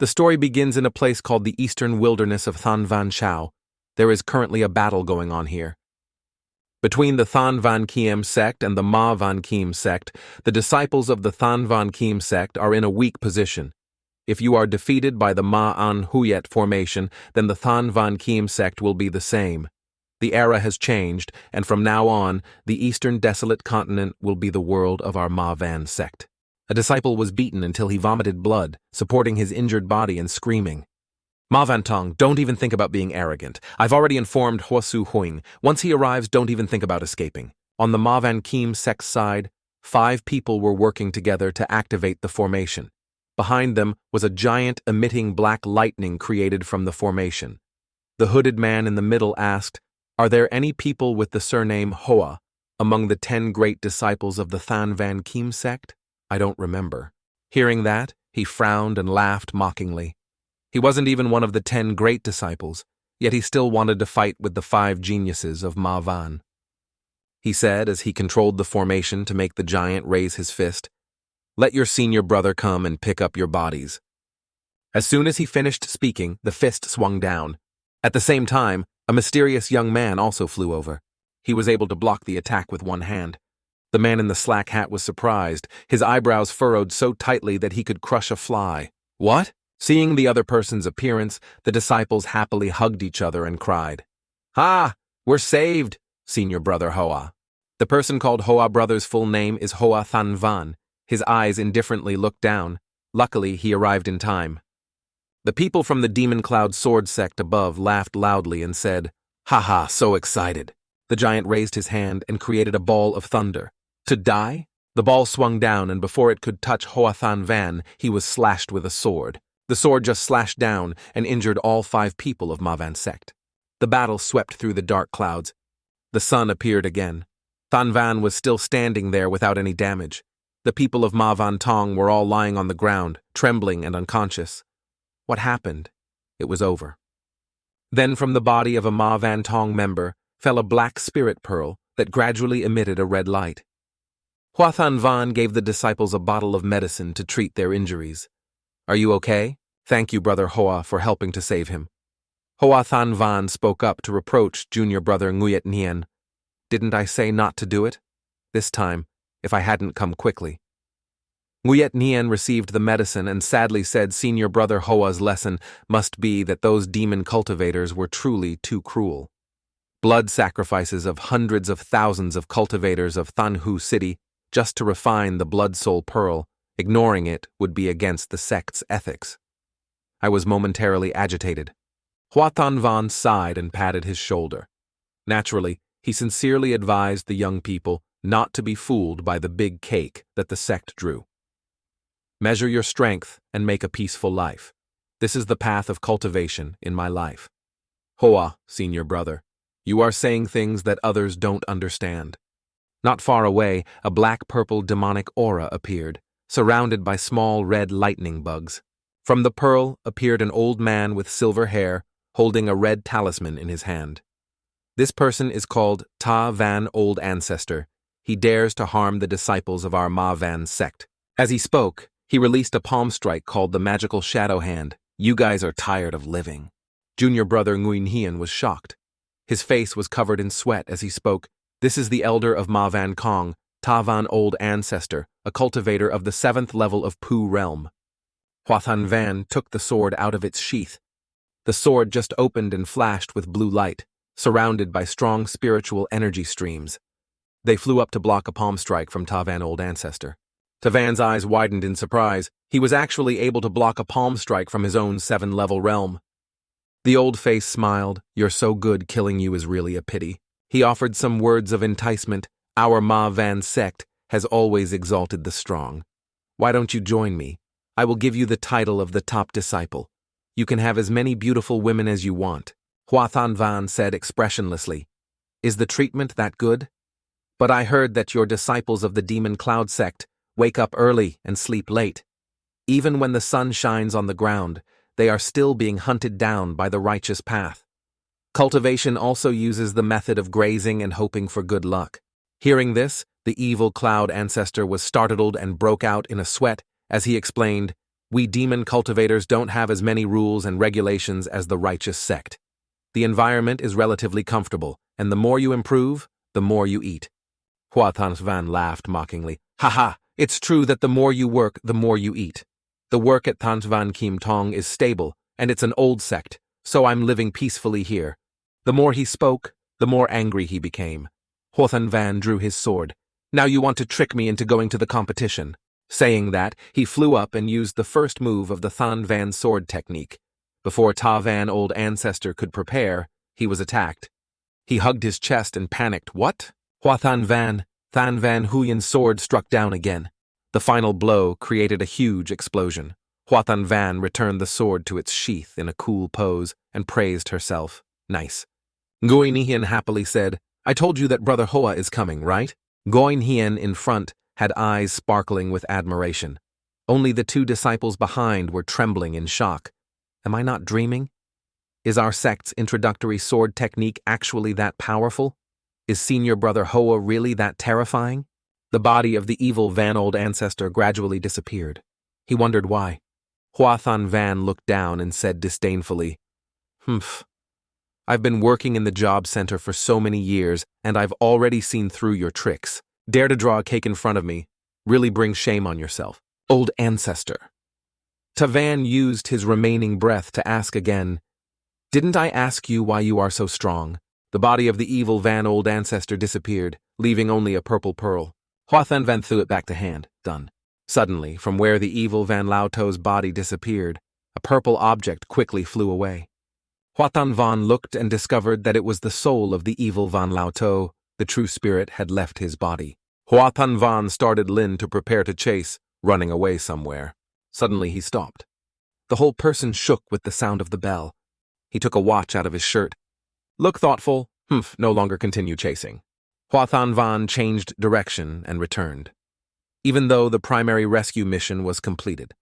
The story begins in a place called the Eastern Wilderness of Than Van Chao. There is currently a battle going on here. Between the Than Van Kiem sect and the Ma Van Kiem sect, the disciples of the Than Van Kiem sect are in a weak position. If you are defeated by the Ma An Huyet formation, then the Than Van Kiem sect will be the same. The era has changed, and from now on, the Eastern Desolate Continent will be the world of our Ma Van sect. A disciple was beaten until he vomited blood, supporting his injured body and screaming. Ma Van Tong, don't even think about being arrogant. I've already informed Hua Su Huing. Once he arrives, don't even think about escaping. On the Ma Van Kiem sect's side, 5 people were working together to activate the formation. Behind them was a giant emitting black lightning created from the formation. The hooded man in the middle asked, "Are there any people with the surname Hoa among the 10 great disciples of the Than Van Kiem sect?" "I don't remember." Hearing that, he frowned and laughed mockingly. He wasn't even one of the 10 great disciples, yet he still wanted to fight with the 5 geniuses of Ma Van. He said as he controlled the formation to make the giant raise his fist, "Let your senior brother come and pick up your bodies." As soon as he finished speaking, the fist swung down. At the same time, a mysterious young man also flew over. He was able to block the attack with one hand. The man in the slack hat was surprised, his eyebrows furrowed so tightly that he could crush a fly. "What?" Seeing the other person's appearance, the disciples happily hugged each other and cried. "Ah, we're saved, Senior Brother Hoa." The person called Hoa Brother's full name is Huathan Van. His eyes indifferently looked down. Luckily, he arrived in time. The people from the Demon Cloud Sword sect above laughed loudly and said, "Ha ha, so excited." The giant raised his hand and created a ball of thunder. To die? The ball swung down, and before it could touch Huathan Van, he was slashed with a sword. The sword just slashed down and injured all 5 people of Ma Van sect. The battle swept through the dark clouds. The sun appeared again. Than Van was still standing there without any damage. The people of Ma Van Tong were all lying on the ground, trembling and unconscious. What happened? It was over. Then from the body of a Ma Van Tong member fell a black spirit pearl that gradually emitted a red light. Huathan Van gave the disciples a bottle of medicine to treat their injuries. "Are you okay? Thank you, Brother Hoa, for helping to save him." Huathan Van spoke up to reproach junior brother Nguyet Nien. "Didn't I say not to do it? This time, if I hadn't come quickly." Nguyet Nien received the medicine and sadly said senior brother Hoa's lesson must be that those demon cultivators were truly too cruel. Blood sacrifices of hundreds of thousands of cultivators of Thanhu City just to refine the blood soul pearl, ignoring it would be against the sect's ethics. I was momentarily agitated. Huathan Van sighed and patted his shoulder. Naturally, he sincerely advised the young people not to be fooled by the big cake that the sect drew. Measure your strength and make a peaceful life. This is the path of cultivation in my life. Hoa, senior brother, you are saying things that others don't understand. Not far away, a black-purple demonic aura appeared, surrounded by small red lightning bugs. From the pearl appeared an old man with silver hair, holding a red talisman in his hand. This person is called Ta Van Old Ancestor. He dares to harm the disciples of our Ma Van sect. As he spoke, he released a palm strike called the Magical Shadow Hand. "You guys are tired of living." Junior brother Nguyen Hien was shocked. His face was covered in sweat as he spoke. "This is the elder of Ma Van Kong, Ta Van Old Ancestor, a cultivator of the 7th level of Pu Realm." Huathan Van took the sword out of its sheath. The sword just opened and flashed with blue light, surrounded by strong spiritual energy streams. They flew up to block a palm strike from Ta Van Old Ancestor. Ta Van's eyes widened in surprise. He was actually able to block a palm strike from his own 7-level realm. The old face smiled. "You're so good, killing you is really a pity." He offered some words of enticement. "Our Ma Van sect has always exalted the strong. Why don't you join me? I will give you the title of the top disciple. You can have as many beautiful women as you want." Huathan Van said expressionlessly, "Is the treatment that good? But I heard that your disciples of the Demon Cloud sect wake up early and sleep late. Even when the sun shines on the ground, they are still being hunted down by the righteous path. Cultivation also uses the method of grazing and hoping for good luck." Hearing this, the evil cloud ancestor was startled and broke out in a sweat as he explained, We demon cultivators don't have as many rules and regulations as the righteous sect. The environment is relatively comfortable, and the more you improve, the more you eat. Huathan laughed mockingly. Haha, it's true that the more you work, the more you eat. The work at Tanvan Kim Tong is stable, and it's an old sect, so I'm living peacefully here. The more he spoke, the more angry he became. Huathan drew his sword. Now you want to trick me into going to the competition. Saying that, he flew up and used the first move of the Than Van sword technique. Before Ta Van old ancestor could prepare, he was attacked. He hugged his chest and panicked. What? Huathan Than Van Huyen's sword struck down again. The final blow created a huge explosion. Huathan returned the sword to its sheath in a cool pose and praised herself. Nice. Goin Hien happily said, I told you that Brother Hoa is coming, right? Goin Hien in front had eyes sparkling with admiration. Only the two disciples behind were trembling in shock. Am I not dreaming? Is our sect's introductory sword technique actually that powerful? Is Senior Brother Hoa really that terrifying? The body of the evil Van old ancestor gradually disappeared. He wondered why. Huathan looked down and said disdainfully, Humph. I've been working in the job center for so many years, and I've already seen through your tricks. Dare to draw a cake in front of me. Really bring shame on yourself. Old ancestor. Tavan used his remaining breath to ask again, Didn't I ask you why you are so strong? The body of the evil Van old ancestor disappeared, leaving only a purple pearl. Huathan threw it back to hand. Done. Suddenly, from where the evil Van Lao To's body disappeared, a purple object quickly flew away. Huathan looked and discovered that it was the soul of the evil Van Lao To. The true spirit had left his body. Huathan started Lin to prepare to chase, running away somewhere. Suddenly he stopped. The whole person shook with the sound of the bell. He took a watch out of his shirt. Look thoughtful. No longer continue chasing. Huathan changed direction and returned, even though the primary rescue mission was completed.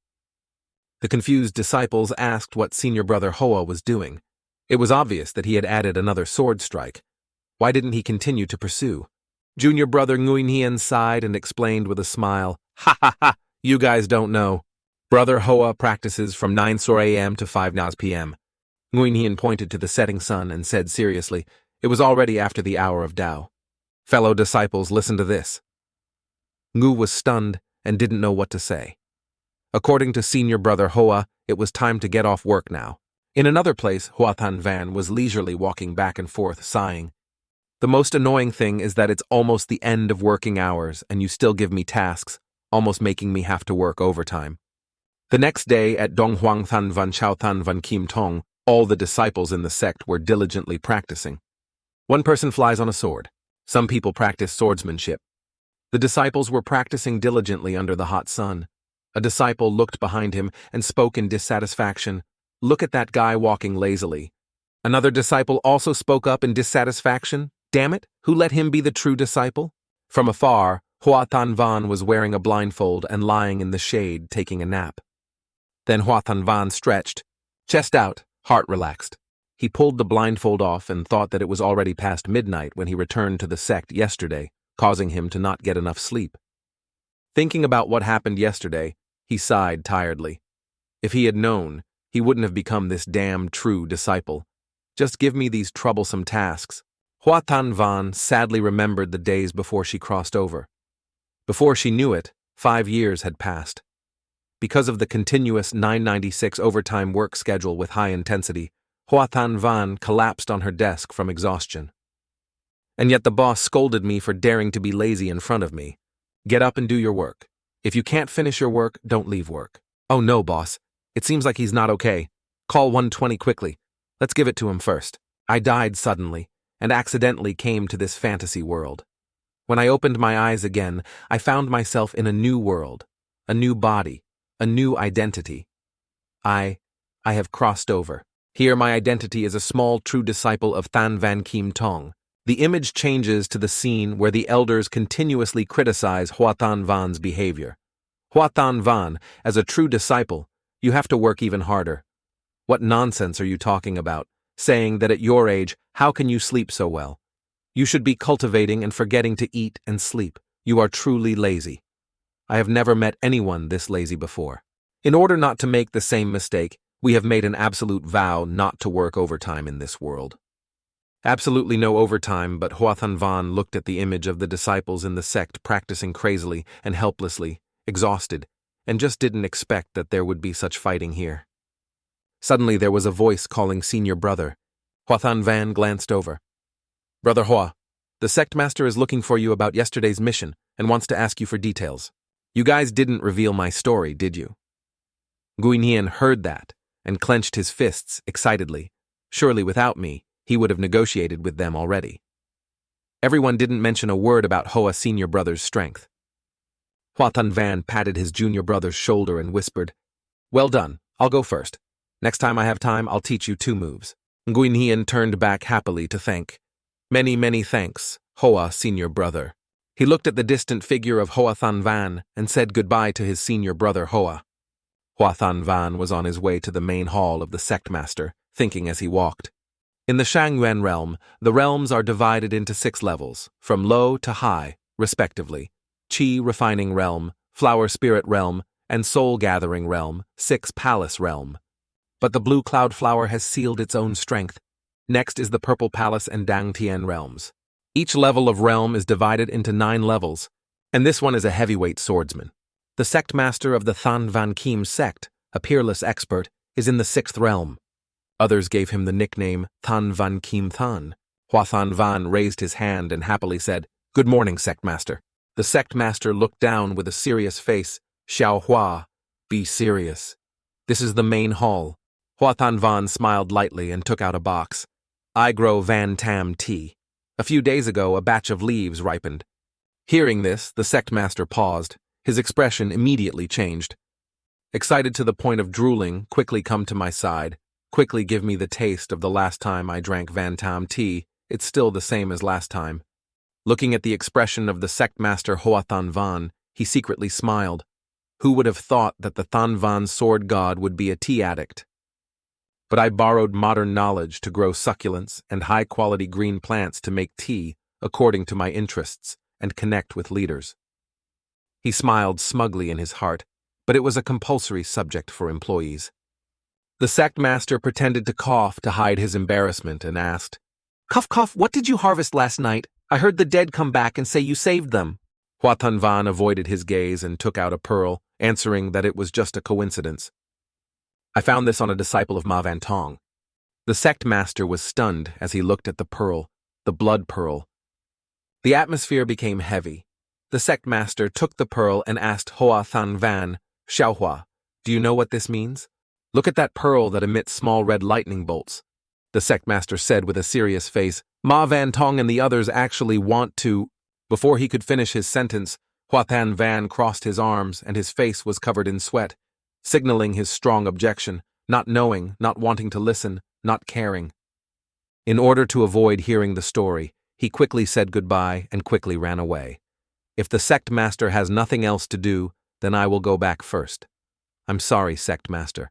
The confused disciples asked what Senior Brother Hoa was doing. It was obvious that he had added another sword strike. Why didn't he continue to pursue? Junior Brother Nguyen Hien sighed and explained with a smile, Ha ha ha, you guys don't know. Brother Hoa practices from 9 a.m. to 5 p.m. Nguyen Hien pointed to the setting sun and said seriously, it was already after the hour of Tao. Fellow disciples, listen to this. Ngu was stunned and didn't know what to say. According to Senior Brother Hoa, it was time to get off work now. In another place, Huathan was leisurely walking back and forth, sighing. The most annoying thing is that it's almost the end of working hours and you still give me tasks, almost making me have to work overtime. The next day at Donghuang Than Van Chao Than Van Kim Tong, all the disciples in the sect were diligently practicing. One person flies on a sword. Some people practice swordsmanship. The disciples were practicing diligently under the hot sun. A disciple looked behind him and spoke in dissatisfaction. Look at that guy walking lazily. Another disciple also spoke up in dissatisfaction. Damn it, who let him be the true disciple? From afar, Huathan was wearing a blindfold and lying in the shade taking a nap. Then Huathan stretched, chest out, heart relaxed. He pulled the blindfold off and thought that it was already past midnight when he returned to the sect yesterday, causing him to not get enough sleep. Thinking about what happened yesterday, he sighed tiredly. If he had known, he wouldn't have become this damn true disciple. Just give me these troublesome tasks. Huathan sadly remembered the days before she crossed over. Before she knew it, 5 years had passed. Because of the continuous 996 overtime work schedule with high intensity, Huathan collapsed on her desk from exhaustion. And yet the boss scolded me for daring to be lazy in front of me. Get up and do your work. If you can't finish your work, don't leave work. Oh no, boss. It seems like he's not okay. Call 120 quickly. Let's give it to him first. I died suddenly, and accidentally came to this fantasy world. When I opened my eyes again, I found myself in a new world, a new body, a new identity. I have crossed over. Here my identity is a small true disciple of Than Van Kim Tong. The image changes to the scene where the elders continuously criticize Huathan behavior. Huathan, as a true disciple, you have to work even harder. What nonsense are you talking about, saying that at your age, how can you sleep so well? You should be cultivating and forgetting to eat and sleep. You are truly lazy. I have never met anyone this lazy before. In order not to make the same mistake, we have made an absolute vow not to work overtime in this world. Absolutely no overtime, but Huathan looked at the image of the disciples in the sect practicing crazily and helplessly, exhausted, and just didn't expect that there would be such fighting here. Suddenly there was a voice calling senior brother. Huathan glanced over. "Brother Hua, the sect master is looking for you about yesterday's mission and wants to ask you for details. You guys didn't reveal my story, did you?" Guinyan heard that and clenched his fists excitedly. Surely without me, he would have negotiated with them already. Everyone didn't mention a word about Hoa senior brother's strength. Huathan patted his junior brother's shoulder and whispered, "Well done, I'll go first. Next time I have time, I'll teach you 2 moves. Guinyan turned back happily to thank. Many thanks, Hoa senior brother." He looked at the distant figure of Huathan and said goodbye to his senior brother Hoa. Huathan was on his way to the main hall of the sect master, thinking as he walked. In the Shangyuan realm, the realms are divided into 6 levels, from low to high, respectively. Qi refining realm, flower spirit realm, and soul gathering realm, 6 palace realm. But the blue cloud flower has sealed its own strength. Next is the purple palace and Dangtian realms. Each level of realm is divided into 9 levels, and this one is a heavyweight swordsman. The sect master of the Than Kim sect, a peerless expert, is in the 6th realm. Others gave him the nickname Than Kim Than. Huathan raised his hand and happily said, "Good morning, sect master." The sect master looked down with a serious face. "Xiao Hua, be serious. This is the main hall." Huathan smiled lightly and took out a box. "I grow Van Tam tea. A few days ago, a batch of leaves ripened." Hearing this, the sect master paused. His expression immediately changed. Excited to the point of drooling, "Quickly come to my side. Quickly give me the taste of the last time I drank Van Tam tea. It's still the same as last time." Looking at the expression of the sect master Huathan, he secretly smiled. Who would have thought that the Than sword god would be a tea addict? But I borrowed modern knowledge to grow succulents and high-quality green plants to make tea according to my interests and connect with leaders. He smiled smugly in his heart, but it was a compulsory subject for employees. The sect master pretended to cough to hide his embarrassment and asked, Cough, what did you harvest last night? I heard the dead come back and say you saved them." Huathan avoided his gaze and took out a pearl, answering that it was just a coincidence. "I found this on a disciple of Ma Vantong." The sect master was stunned as he looked at the pearl, the blood pearl. The atmosphere became heavy. The sect master took the pearl and asked Huathan, "Xiaohua, do you know what this means? Look at that pearl that emits small red lightning bolts." The sect master said with a serious face, "Ma Vantong and the others actually want to—" Before he could finish his sentence, Huathan crossed his arms and his face was covered in sweat, signaling his strong objection, not knowing, not wanting to listen, not caring. In order to avoid hearing the story, he quickly said goodbye and quickly ran away. If the sect master has nothing else to do, then I will go back first. I'm sorry, sect master.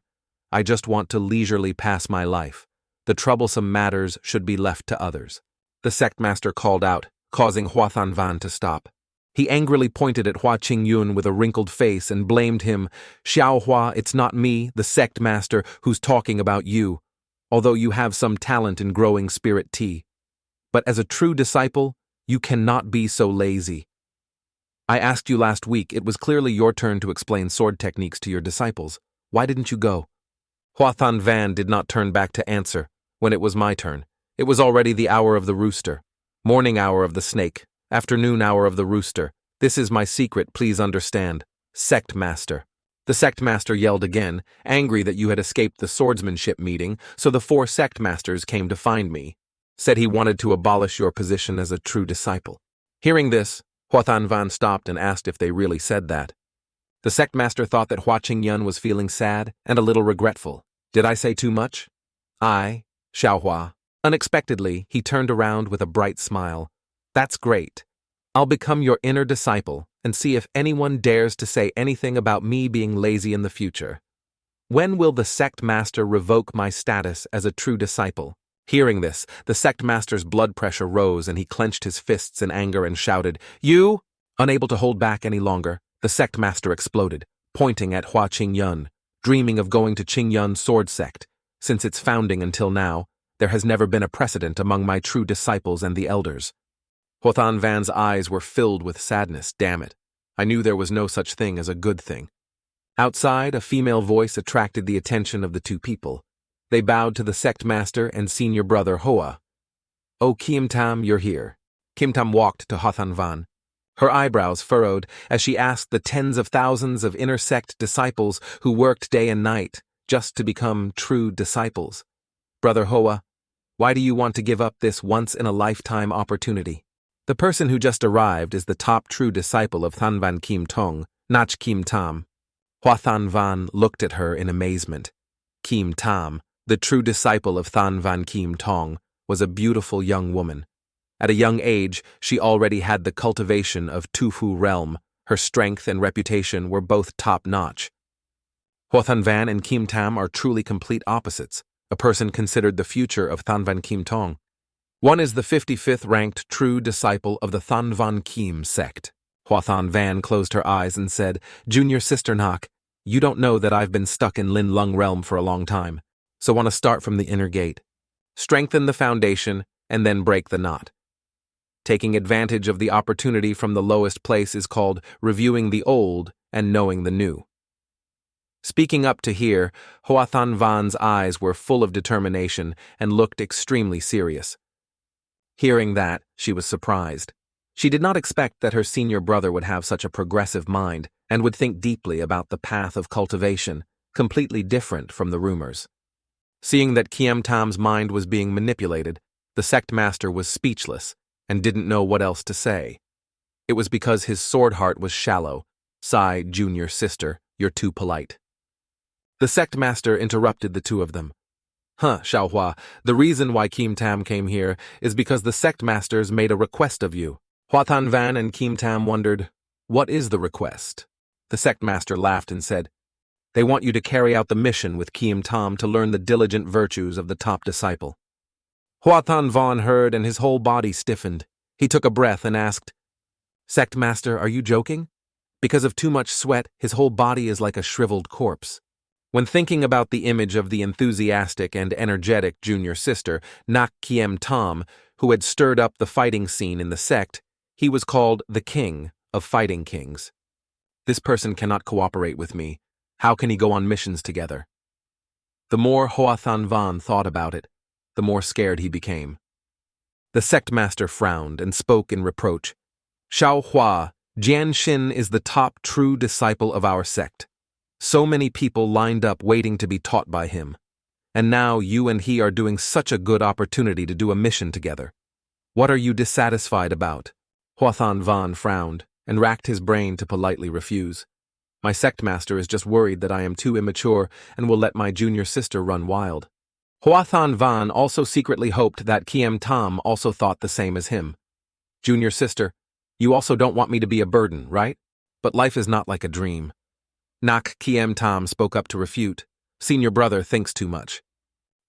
I just want to leisurely pass my life. The troublesome matters should be left to others." The sect master called out, causing Huathan to stop. He angrily pointed at Hua Qingyun with a wrinkled face and blamed him. "Xiao Hua, it's not me, the sect master, who's talking about you, although you have some talent in growing spirit tea. But as a true disciple, you cannot be so lazy. I asked you last week, it was clearly your turn to explain sword techniques to your disciples. Why didn't you go?" Huathan did not turn back to answer. When it was my turn, it was already the hour of the rooster. Morning hour of the snake, afternoon hour of the rooster. This is my secret, please understand. Sect master. The sect master yelled again, angry that you had escaped the swordsmanship meeting, so the 4 sect masters came to find me. Said he wanted to abolish your position as a true disciple. Hearing this, Huathan stopped and asked if they really said that. The sect master thought that Hua Qingyun was feeling sad and a little regretful. Did I say too much? Xiaohua. Unexpectedly, he turned around with a bright smile. That's great. I'll become your inner disciple and see if anyone dares to say anything about me being lazy in the future. When will the sect master revoke my status as a true disciple? Hearing this, the sect master's blood pressure rose and he clenched his fists in anger and shouted, "You!" Unable to hold back any longer, the sect master exploded, pointing at Hua Qingyun. dreaming of going to Qingyun's sword sect. Since its founding until now, there has never been a precedent among my true disciples and the elders. Huathan Van's eyes were filled with sadness. Damn it. I knew there was no such thing as a good thing. Outside, a female voice attracted the attention of the two people. They bowed to the sect master and senior brother Hoa. "Oh, Kim Tam, you're here." Kim Tam walked to Huathan Van. Her eyebrows furrowed as she asked the tens of thousands of inner sect disciples who worked day and night just to become true disciples. "Brother Hoa, why do you want to give up this once-in-a-lifetime opportunity?" The person who just arrived is the top true disciple of Thanvan Kim Tong, Nach Kim Tam. Huathan Van looked at her in amazement. Kim Tam, the true disciple of Thanvan Kim Tong, was a beautiful young woman. At a young age, she already had the cultivation of Tufu realm. Her strength and reputation were both top-notch. Huathan Van and Kim Tam are truly complete opposites, a person considered the future of Thanvan Kim Tong. One is the 55th ranked true disciple of the Thanvan Kim sect. Huathan Van closed her eyes and said, "Junior sister Nak, you don't know that I've been stuck in Lin Lung realm for a long time, so want to start from the inner gate. Strengthen the foundation and then break the knot. Taking advantage of the opportunity from the lowest place is called reviewing the old and knowing the new." Speaking up to hear, Huathan Van's eyes were full of determination and looked extremely serious. Hearing that, she was surprised. She did not expect that her senior brother would have such a progressive mind and would think deeply about the path of cultivation, completely different from the rumors. Seeing that Kiem Tam's mind was being manipulated, the sect master was speechless and didn't know what else to say. It was because his sword heart was shallow. "Sigh, junior sister, you're too polite." The sect master interrupted the two of them. Xiaohua, the reason why Kim Tam came here is because the sect masters made a request of you." Huathan Van and Kim Tam wondered, "What is the request?" The sect master laughed and said, "They want you to carry out the mission with Kim Tam to learn the diligent virtues of the top disciple." Huathan Van heard and his whole body stiffened. He took a breath and asked, "Sect master, are you joking?" Because of too much sweat, his whole body is like a shriveled corpse. When thinking about the image of the enthusiastic and energetic junior sister, Nak Kiem Tam, who had stirred up the fighting scene in the sect, he was called the king of fighting kings. This person cannot cooperate with me. How can he go on missions together? The more Huathan Van thought about it, the more scared he became. The sect master frowned and spoke in reproach. "Xiao Hua, Jian Xin is the top true disciple of our sect. So many people lined up waiting to be taught by him. And now you and he are doing such a good opportunity to do a mission together. What are you dissatisfied about?" Huathan Van frowned and racked his brain to politely refuse. "My sect master is just worried that I am too immature and will let my junior sister run wild." Huathan Van also secretly hoped that Kiem Tam also thought the same as him. "Junior sister, you also don't want me to be a burden, right? But life is not like a dream." Nak Kiem Tam spoke up to refute. "Senior brother thinks too much."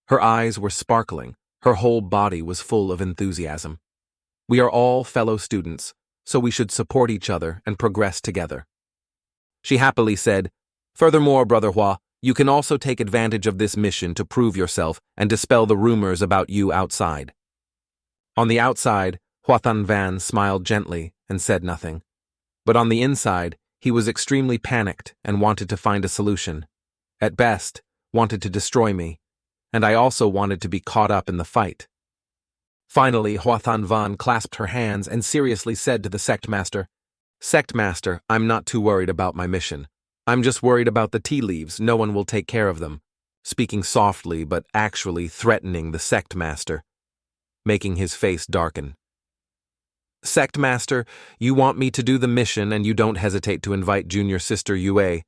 Her eyes were sparkling. Her whole body was full of enthusiasm. "We are all fellow students, so we should support each other and progress together." She happily said, "Furthermore, Brother Hua, you can also take advantage of this mission to prove yourself and dispel the rumors about you outside." On the outside, Huathan Van smiled gently and said nothing. But on the inside, he was extremely panicked and wanted to find a solution. At best, wanted to destroy me, and I also wanted to be caught up in the fight. Finally, Huathan Van clasped her hands and seriously said to the sect master, "Sect master, I'm not too worried about my mission. I'm just worried about the tea leaves. No one will take care of them," speaking softly but actually threatening the sect master, making his face darken. "Sect master, you want me to do the mission and you don't hesitate to invite junior sister Yue,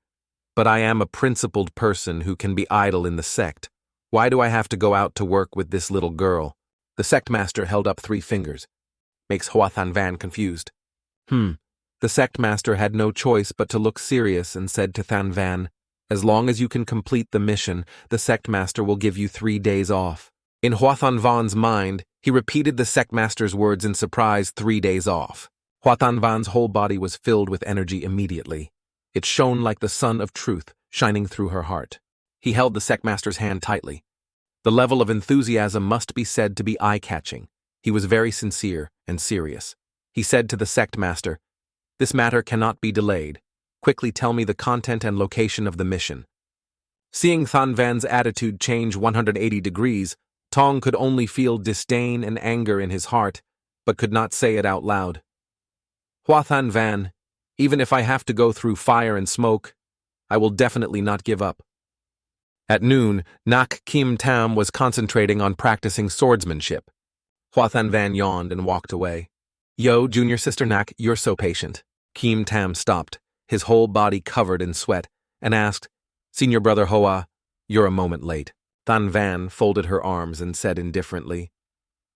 but I am a principled person who can be idle in the sect. Why do I have to go out to work with this little girl?" The sect master held up 3 fingers. Makes Huathan Van confused. The sect master had no choice but to look serious and said to Than Van, "As long as you can complete the mission, the sect master will give you 3 days off." In Huathan Van's mind, he repeated the sect master's words in surprise, 3 days off. Huathan Van's whole body was filled with energy immediately. It shone like the sun of truth, shining through her heart. He held the sectmaster's hand tightly. The level of enthusiasm must be said to be eye-catching. He was very sincere and serious. He said to the sectmaster, "This matter cannot be delayed. Quickly tell me the content and location of the mission." Seeing Than Van's attitude change 180 degrees, Tong could only feel disdain and anger in his heart, but could not say it out loud. "Huathan Van, even if I have to go through fire and smoke, I will definitely not give up." At noon, Nak Kim Tam was concentrating on practicing swordsmanship. Huathan Van yawned and walked away. "Yo, junior sister Nak, you're so patient." Kim Tam stopped, his whole body covered in sweat, and asked, "Senior brother Hoa, you're a moment late." Than Van folded her arms and said indifferently,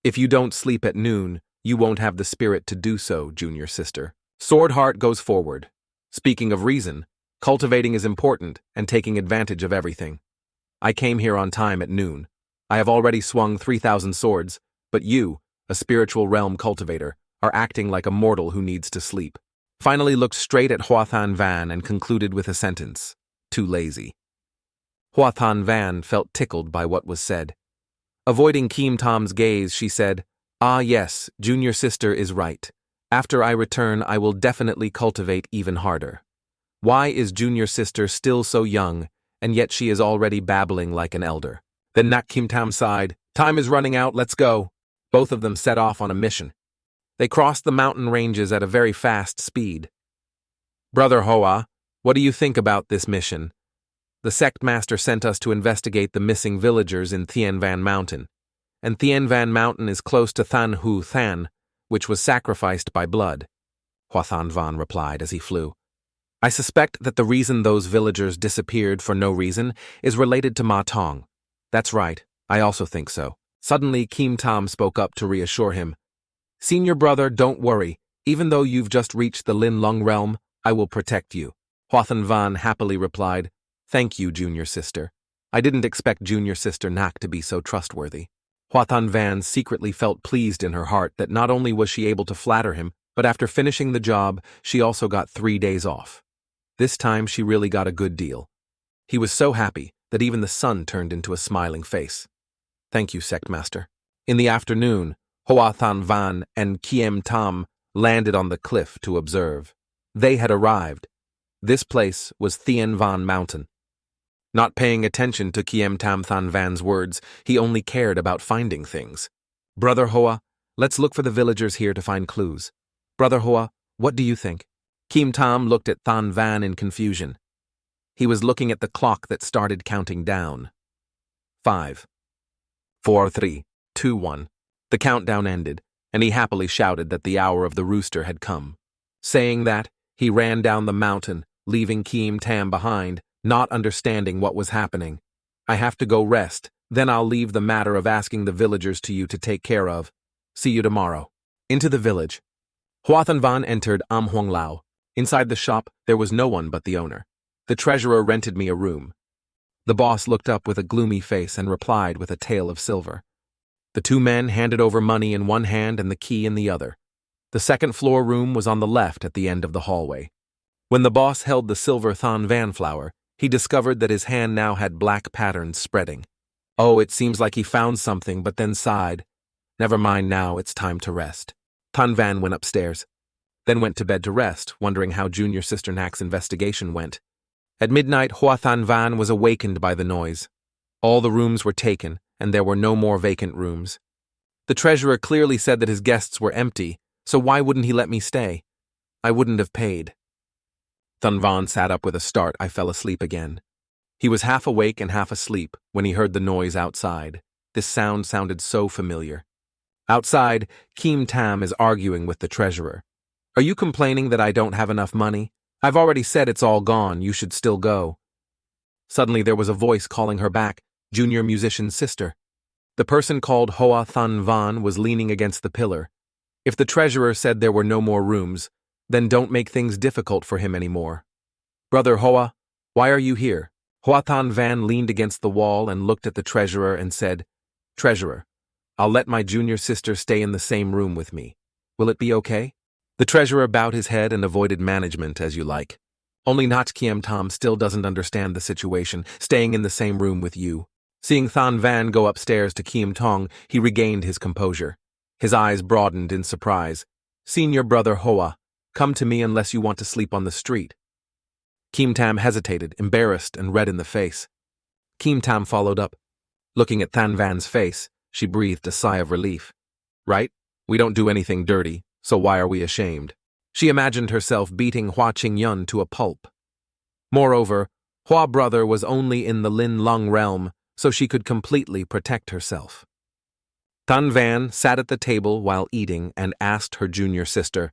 "If you don't sleep at noon, you won't have the spirit to do so, junior sister. Sword heart goes forward. Speaking of reason, cultivating is important and taking advantage of everything. I came here on time at noon. I have already swung 3,000 swords, but you, a spiritual realm cultivator, are acting like a mortal who needs to sleep." Finally looked straight at Huathan Van and concluded with a sentence, "Too lazy." Huathan Van felt tickled by what was said. Avoiding Kim Tam's gaze, she said, "Ah yes, junior sister is right. After I return, I will definitely cultivate even harder. Why is junior sister still so young, and yet she is already babbling like an elder?" Then Nak Kim Tam sighed, "Time is running out, let's go." Both of them set off on a mission. They crossed the mountain ranges at a very fast speed. "Brother Hoa, what do you think about this mission? The sect master sent us to investigate the missing villagers in Thien Van Mountain, and Thien Van Mountain is close to Than Huathan, which was sacrificed by blood," Huathan Van replied as he flew. "I suspect that the reason those villagers disappeared for no reason is related to Ma Tong." "That's right, I also think so." Suddenly, Kim Tam spoke up to reassure him. "Senior brother, don't worry. Even though you've just reached the Lin Lung realm, I will protect you." Huathan Van happily replied, "Thank you, junior sister. I didn't expect junior sister Nak to be so trustworthy." Huathan Van secretly felt pleased in her heart that not only was she able to flatter him, but after finishing the job, she also got 3 days off. This time she really got a good deal. He was so happy that even the sun turned into a smiling face. "Thank you, Sectmaster." In the afternoon, Huathan Van and Kiem Tam landed on the cliff to observe. They had arrived. This place was Thien Van Mountain. Not paying attention to Kiem Tam Than Van's words, he only cared about finding things. "Brother Hoa, let's look for the villagers here to find clues." "Brother Hoa, what do you think?" Kiem Tam looked at Than Van in confusion. He was looking at the clock that started counting down. 5, 4, 3, 2, 1. The countdown ended, and he happily shouted that the hour of the rooster had come. Saying that, he ran down the mountain, leaving Kiem Tam behind, not understanding what was happening. "I have to go rest, then I'll leave the matter of asking the villagers to you to take care of. See you tomorrow." Into the village. Huathan Van entered Huang Lao. Inside the shop, there was no one but the owner. "The treasurer rented me a room." The boss looked up with a gloomy face and replied with a tale of silver. The two men handed over money in one hand and the key in the other. The second-floor room was on the left at the end of the hallway. When the boss held the silver Than Van flower, he discovered that his hand now had black patterns spreading. "Oh, it seems like he found something, but then sighed. Never mind now, it's time to rest." Than Van went upstairs, then went to bed to rest, wondering how junior sister Nak's investigation went. At midnight, Huathan Van was awakened by the noise. All the rooms were taken, and there were no more vacant rooms. The treasurer clearly said that his guests were empty, so why wouldn't he let me stay? I wouldn't have paid. Than Van sat up with a start. I fell asleep again. He was half awake and half asleep when he heard the noise outside. This sound sounded so familiar. Outside, Kiem Tam is arguing with the treasurer. "Are you complaining that I don't have enough money? I've already said it's all gone, you should still go." Suddenly there was a voice calling her back, junior musician's sister. The person called Huathan Van was leaning against the pillar. If the treasurer said there were no more rooms, then don't make things difficult for him anymore. "Brother Hoa, why are you here?" Huathan Van leaned against the wall and looked at the treasurer and said, "Treasurer, I'll let my junior sister stay in the same room with me. Will it be okay?" The treasurer bowed his head and avoided management as you like. Only not Kiem Tom still doesn't understand the situation, staying in the same room with you. Seeing Than Van go upstairs to Kiem Tong, he regained his composure. His eyes broadened in surprise. Senior brother Hoa, come to me unless you want to sleep on the street. Kiem Tam hesitated, embarrassed and red in the face. Kiem Tam followed up. Looking at Than Van's face, she breathed a sigh of relief. Right? We don't do anything dirty, so why are we ashamed? She imagined herself beating Hua Qingyun to a pulp. Moreover, Hua brother was only in the Lin Lung realm, so she could completely protect herself. Than Van sat at the table while eating and asked her junior sister,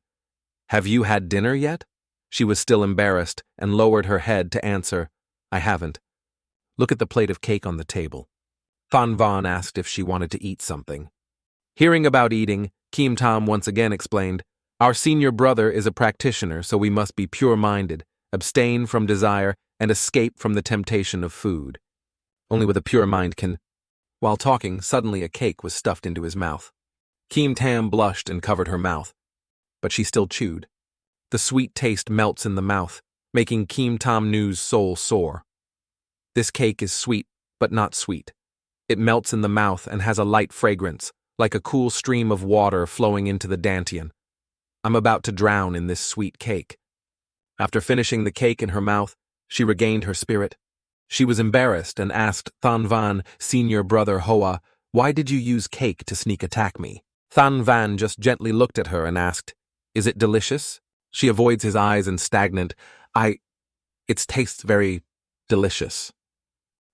"Have you had dinner yet?" She was still embarrassed and lowered her head to answer, "I haven't." Look at the plate of cake on the table. Than Van asked if she wanted to eat something. Hearing about eating, Kiem Tom once again explained, "Our senior brother is a practitioner, so we must be pure-minded, abstain from desire, and escape from the temptation of food. Only with a pure mind can—" While talking, suddenly a cake was stuffed into his mouth. Kiem Tam blushed and covered her mouth, but she still chewed. The sweet taste melts in the mouth, making Kiem Tam Nu's soul sore. This cake is sweet, but not sweet. It melts in the mouth and has a light fragrance, like a cool stream of water flowing into the dantian. I'm about to drown in this sweet cake. After finishing the cake in her mouth, she regained her spirit. She was embarrassed and asked Than Van, senior brother Hoa, "Why did you use cake to sneak attack me?" Than Van just gently looked at her and asked, "Is it delicious?" She avoids his eyes and stagnant, It tastes very delicious."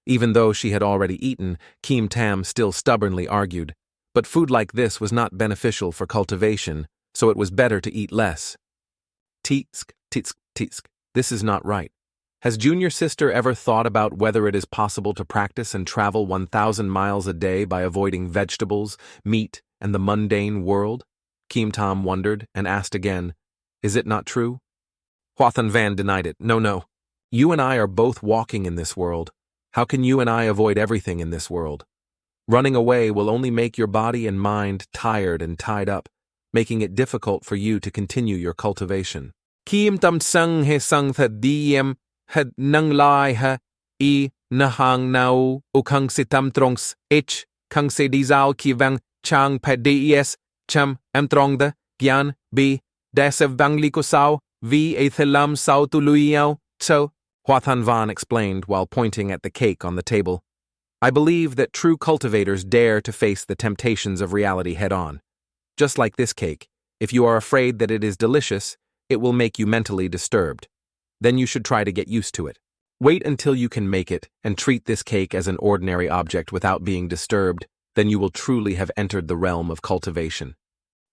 Even though she had already eaten, Kiem Tam still stubbornly argued, but food like this was not beneficial for cultivation, so it was better to eat less. Tsk, tsk, tsk. This is not right. Has junior sister ever thought about whether it is possible to practice and travel 1,000 miles a day by avoiding vegetables, meat, and the mundane world? Kiem Tom wondered and asked again, "Is it not true?" Huathan Van denied it. No. You and I are both walking in this world. How can you and I avoid everything in this world? Running away will only make your body and mind tired and tied up, making it difficult for you to continue your cultivation. Kiem Tam Sung He Sung Tha Diem Had Nung Lai Ha I Nahang Nau Ukang Sitam Trongs Ich Kang Se Dizao Ki Vang Chang Pa Des Cham Amtrongda Gyan B Dasev Bang Liko Sao V A Thelam Sao Tuluiao So Huathan Van explained while pointing at the cake on the table. I believe that true cultivators dare to face the temptations of reality head-on. Just like this cake, if you are afraid that it is delicious, it will make you mentally disturbed. Then you should try to get used to it. Wait until you can make it and treat this cake as an ordinary object without being disturbed, then you will truly have entered the realm of cultivation.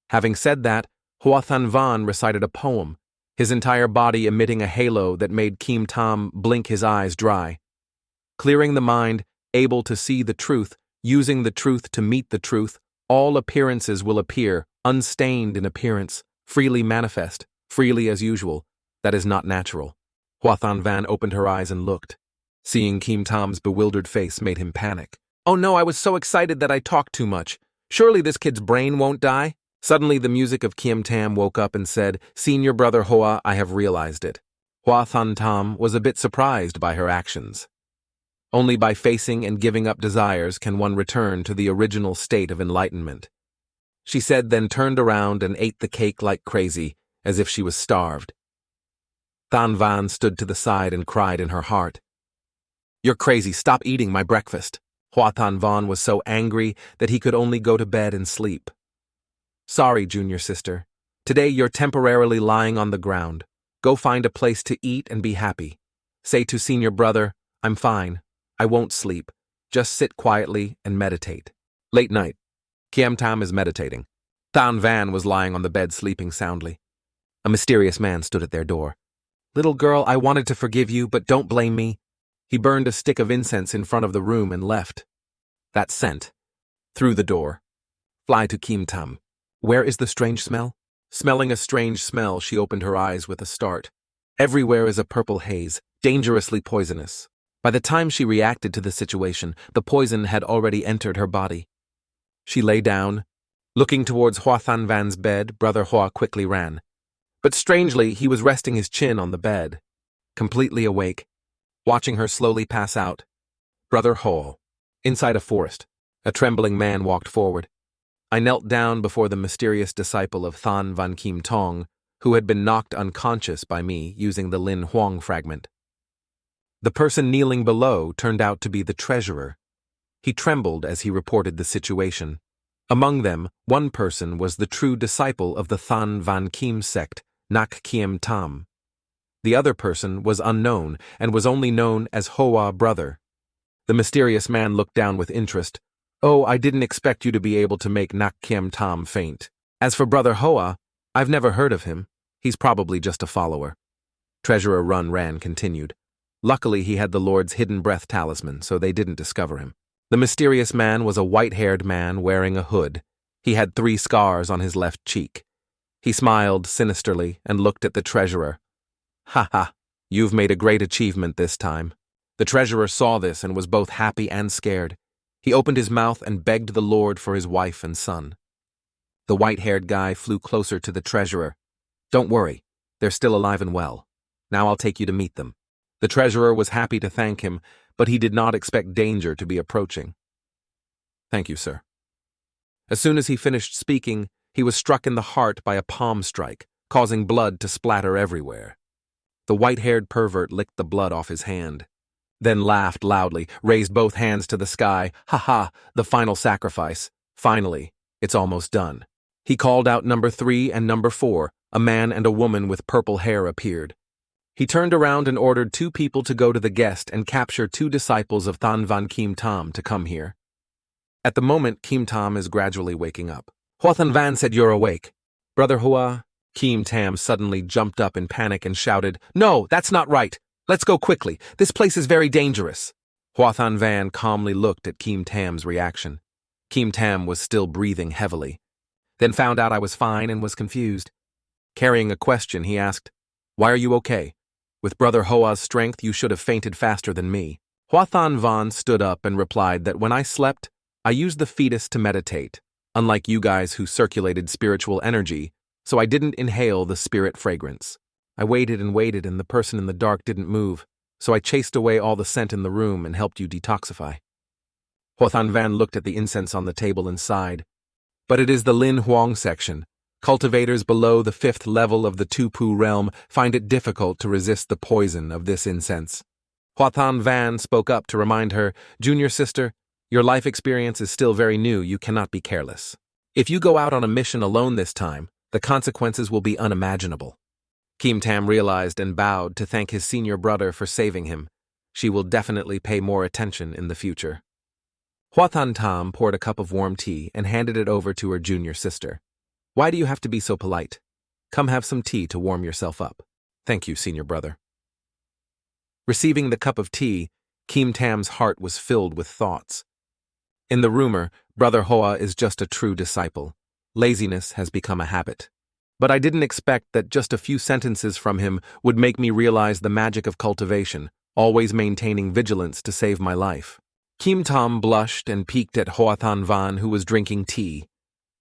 Having said that, Huathan Van recited a poem, his entire body emitting a halo that made Kiem Tam blink his eyes dry. Clearing the mind, able to see the truth, using the truth to meet the truth, all appearances will appear, unstained in appearance, freely manifest, freely as usual. That is not natural. Huathan Van opened her eyes and looked. Seeing Kiem Tam's bewildered face made him panic. Oh no, I was so excited that I talked too much. Surely this kid's brain won't die? Suddenly the music of Kiem Tam woke up and said, "Senior brother Hoa, I have realized it." Huathan Tam was a bit surprised by her actions. Only by facing and giving up desires can one return to the original state of enlightenment. She said, then turned around and ate the cake like crazy, as if she was starved. Than Van stood to the side and cried in her heart, "You're crazy, stop eating my breakfast." Huathan Van was so angry that he could only go to bed and sleep. Sorry, junior sister. Today you're temporarily lying on the ground. Go find a place to eat and be happy. Say to senior brother, I'm fine. I won't sleep. Just sit quietly and meditate. Late night. Kiem Tam is meditating. Than Van was lying on the bed sleeping soundly. A mysterious man stood at their door. Little girl, I wanted to forgive you, but don't blame me. He burned a stick of incense in front of the room and left. That scent. Through the door. Fly to Kiem Tam. Where is the strange smell? Smelling a strange smell, she opened her eyes with a start. Everywhere is a purple haze, dangerously poisonous. By the time she reacted to the situation, the poison had already entered her body. She lay down. Looking towards Huathan Van's bed, Brother Hua quickly ran. But strangely, he was resting his chin on the bed. completely awake, watching her slowly pass out. Brother Hoa. Inside a forest, a trembling man walked forward. I knelt down before the mysterious disciple of Than Van Kim Tong, who had been knocked unconscious by me using the Lin Huang fragment. The person kneeling below turned out to be the treasurer. He trembled as he reported the situation. Among them, one person was the true disciple of the Than Van Kim sect, Nak Kiem Tam. The other person was unknown and was only known as Hoa brother. The mysterious man looked down with interest. Oh, I didn't expect you to be able to make Nak Kiem Tam faint. As for Brother Hoa, I've never heard of him. He's probably just a follower. Treasurer Run Ran continued. Luckily, he had the Lord's hidden breath talisman, so they didn't discover him. The mysterious man was a white-haired man wearing a hood. He had 3 scars on his left cheek. He smiled sinisterly and looked at the treasurer. Ha ha, you've made a great achievement this time. The treasurer saw this and was both happy and scared. He opened his mouth and begged the Lord for his wife and son. The white-haired guy flew closer to the treasurer. Don't worry, they're still alive and well. Now I'll take you to meet them. The treasurer was happy to thank him, but he did not expect danger to be approaching. Thank you, sir. As soon as he finished speaking, he was struck in the heart by a palm strike, causing blood to splatter everywhere. The white-haired pervert licked the blood off his hand, then laughed loudly, raised both hands to the sky. Ha ha, the final sacrifice. Finally, it's almost done. He called out number 3 and number 4. A man and a woman with purple hair appeared. He turned around and ordered 2 people to go to the guest and capture 2 disciples of Than Van Kim Tam to come here. At the moment, Kim Tam is gradually waking up. Huathan Van said you're awake. Brother Hoa. Kim Tam suddenly jumped up in panic and shouted, No, that's not right. Let's go quickly. This place is very dangerous. Huathan Van calmly looked at Kim Tam's reaction. Kim Tam was still breathing heavily, then found out I was fine and was confused. Carrying a question, he asked, Why are you okay? With Brother Hoa's strength, you should have fainted faster than me. Huathan Van stood up and replied that when I slept, I used the fetus to meditate, unlike you guys who circulated spiritual energy, so I didn't inhale the spirit fragrance. I waited and the person in the dark didn't move, so I chased away all the scent in the room and helped you detoxify. Huathan Van looked at the incense on the table and sighed. But it is the Lin Huang section. Cultivators below the 5th level of the Tupu realm find it difficult to resist the poison of this incense. Huathan Van spoke up to remind her, Junior sister, your life experience is still very new, you cannot be careless. If you go out on a mission alone this time, the consequences will be unimaginable. Kim Tam realized and bowed to thank his senior brother for saving him. She will definitely pay more attention in the future. Huathan Tam poured a cup of warm tea and handed it over to her junior sister. Why do you have to be so polite? Come have some tea to warm yourself up. Thank you, senior brother. Receiving the cup of tea, Kim Tam's heart was filled with thoughts. In the rumor, Brother Hoa is just a true disciple. Laziness has become a habit. But I didn't expect that just a few sentences from him would make me realize the magic of cultivation, always maintaining vigilance to save my life. Kim Tam blushed and peeked at Huathan Van, who was drinking tea.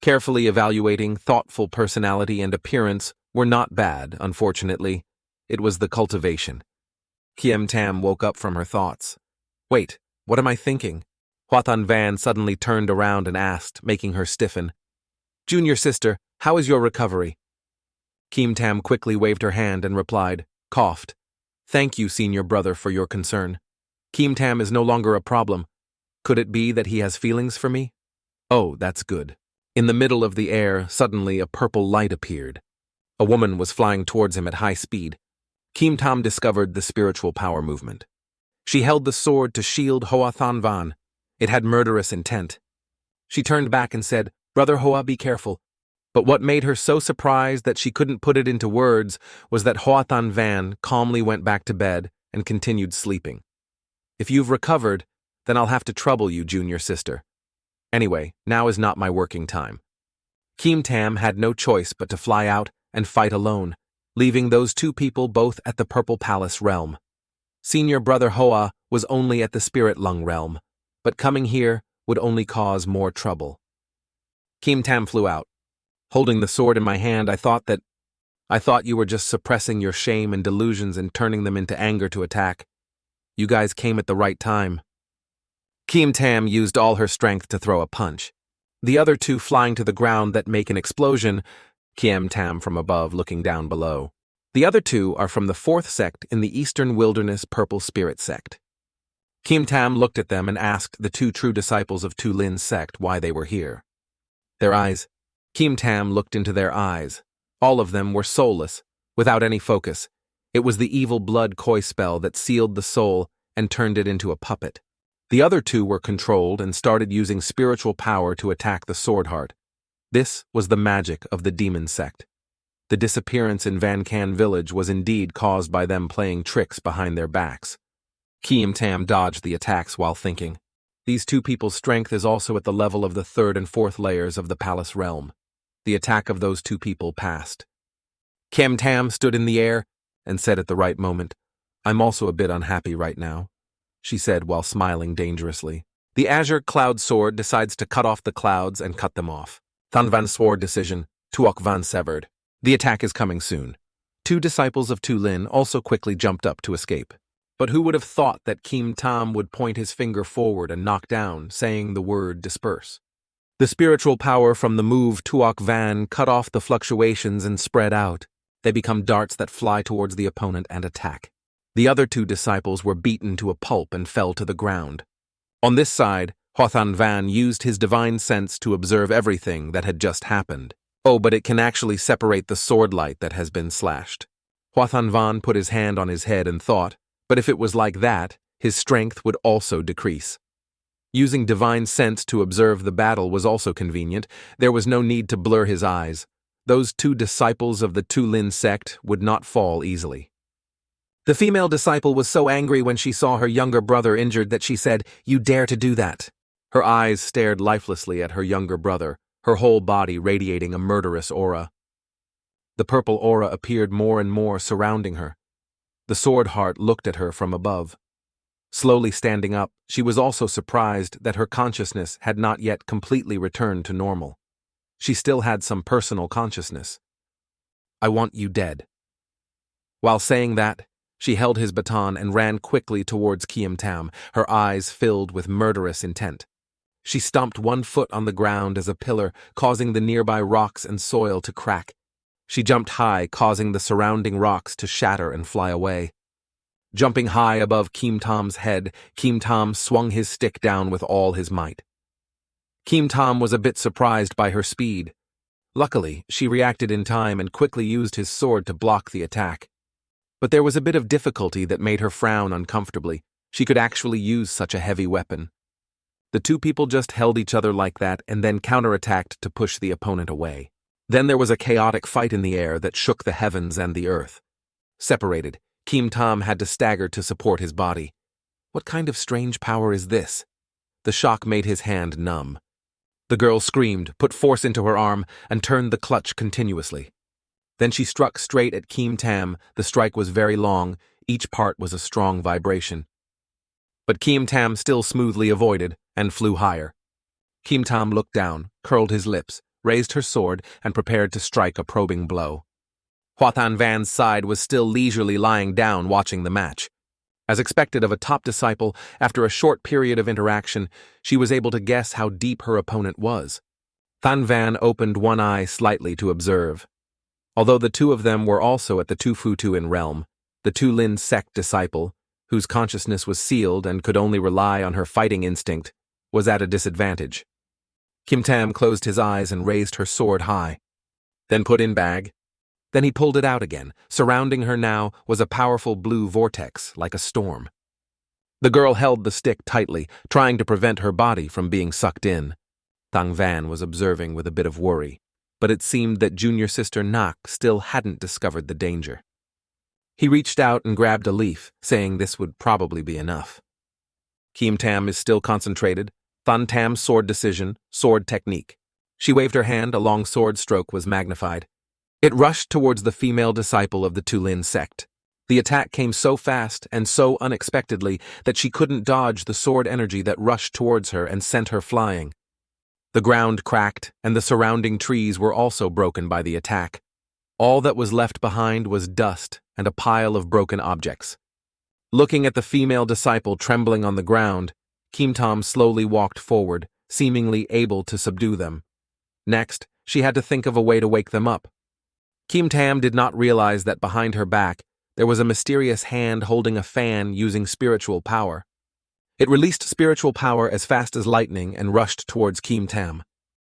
Carefully evaluating, thoughtful personality and appearance were not bad, unfortunately. It was the cultivation. Kim Tam woke up from her thoughts. Wait, what am I thinking? Huathan Van suddenly turned around and asked, making her stiffen. Junior sister, how is your recovery? Kim Tam quickly waved her hand and replied, coughed. Thank you, senior brother, for your concern. Kim Tam is no longer a problem. Could it be that he has feelings for me? Oh, that's good. In the middle of the air, suddenly a purple light appeared. A woman was flying towards him at high speed. Kim Tam discovered the spiritual power movement. She held the sword to shield Huathan Van. It had murderous intent. She turned back and said, Brother Hoa, be careful. But what made her so surprised that she couldn't put it into words was that Huathan Van calmly went back to bed and continued sleeping. If you've recovered, then I'll have to trouble you, junior sister. Anyway, now is not my working time. Kim Tam had no choice but to fly out and fight alone, leaving those 2 people both at the Purple Palace realm. Senior Brother Hoa was only at the Spirit Lung realm, but coming here would only cause more trouble. Kim Tam flew out. Holding the sword in my hand, I thought that, I thought you were just suppressing your shame and delusions and turning them into anger to attack. You guys came at the right time. Kim Tam used all her strength to throw a punch. The other two flying to the ground that make an explosion, Kim Tam from above looking down below. The other two are from the fourth sect in the Eastern Wilderness Purple Spirit sect. Kim Tam looked at them and asked the two true disciples of Tu Lin's sect why they were here. Their eyes. Kim Tam looked into their eyes. All of them were soulless, without any focus. It was the evil blood koi spell that sealed the soul and turned it into a puppet. The other two were controlled and started using spiritual power to attack the sword heart. This was the magic of the demon sect. The disappearance in Van Can village was indeed caused by them playing tricks behind their backs. Kim Tam dodged the attacks while thinking. These two people's strength is also at the level of the third and fourth layers of the palace realm. The attack of those two people passed. Kim Tam stood in the air and said at the right moment, "I'm also a bit unhappy right now," she said while smiling dangerously. The azure cloud sword decides to cut off the clouds and cut them off. Than Van sword decision, Tuok Van severed. The attack is coming soon. Two disciples of Tu Lin also quickly jumped up to escape. But who would have thought that Kim Tam would point his finger forward and knock down, saying the word disperse? The spiritual power from the move Tuok Van cut off the fluctuations and spread out. They become darts that fly towards the opponent and attack. The other two disciples were beaten to a pulp and fell to the ground. On this side, Huathan Van used his divine sense to observe everything that had just happened. Oh, but it can actually separate the sword light that has been slashed. Huathan Van put his hand on his head and thought, but if it was like that, his strength would also decrease. Using divine sense to observe the battle was also convenient. There was no need to blur his eyes. Those two disciples of the Tu Lin sect would not fall easily. The female disciple was so angry when she saw her younger brother injured that she said, "You dare to do that?" Her eyes stared lifelessly at her younger brother, her whole body radiating a murderous aura. The purple aura appeared more and more surrounding her. The sword heart looked at her from above. Slowly standing up, she was also surprised that her consciousness had not yet completely returned to normal. She still had some personal consciousness. "I want you dead." While saying that, she held his baton and ran quickly towards Kim Tam, her eyes filled with murderous intent. She stomped one foot on the ground as a pillar, causing the nearby rocks and soil to crack. She jumped high, causing the surrounding rocks to shatter and fly away. Jumping high above Kim Tam's head, Kim Tam swung his stick down with all his might. Kim Tam was a bit surprised by her speed. Luckily, she reacted in time and quickly used his sword to block the attack. But there was a bit of difficulty that made her frown uncomfortably. She could actually use such a heavy weapon. The two people just held each other like that and then counterattacked to push the opponent away. Then there was a chaotic fight in the air that shook the heavens and the earth. Separated, Kim Tam had to stagger to support his body. What kind of strange power is this? The shock made his hand numb. The girl screamed, put force into her arm, and turned the clutch continuously. Then she struck straight at Kim Tam. The strike was very long, each part was a strong vibration. But Kim Tam still smoothly avoided and flew higher. Kim Tam looked down, curled his lips, raised her sword, and prepared to strike a probing blow. Huathan Van's side was still leisurely lying down watching the match. As expected of a top disciple, after a short period of interaction, she was able to guess how deep her opponent was. Than Van opened one eye slightly to observe. Although the two of them were also at the Tu Futu in realm, the Tu Lin sect disciple, whose consciousness was sealed and could only rely on her fighting instinct, was at a disadvantage. Kim Tam closed his eyes and raised her sword high. Then put in bag. Then he pulled it out again. Surrounding her now was a powerful blue vortex, like a storm. The girl held the stick tightly, trying to prevent her body from being sucked in. Thang Van was observing with a bit of worry, but it seemed that junior sister Nak still hadn't discovered the danger. He reached out and grabbed a leaf, saying this would probably be enough. Kim Tam is still concentrated. Thun Tam's sword decision, sword technique. She waved her hand, a long sword stroke was magnified. It rushed towards the female disciple of the Tu Lin sect. The attack came so fast and so unexpectedly that she couldn't dodge the sword energy that rushed towards her and sent her flying. The ground cracked, and the surrounding trees were also broken by the attack. All that was left behind was dust and a pile of broken objects. Looking at the female disciple trembling on the ground, Kim Tam slowly walked forward, seemingly able to subdue them. Next, she had to think of a way to wake them up. Kim Tam did not realize that behind her back, there was a mysterious hand holding a fan using spiritual power. It released spiritual power as fast as lightning and rushed towards Kim Tam.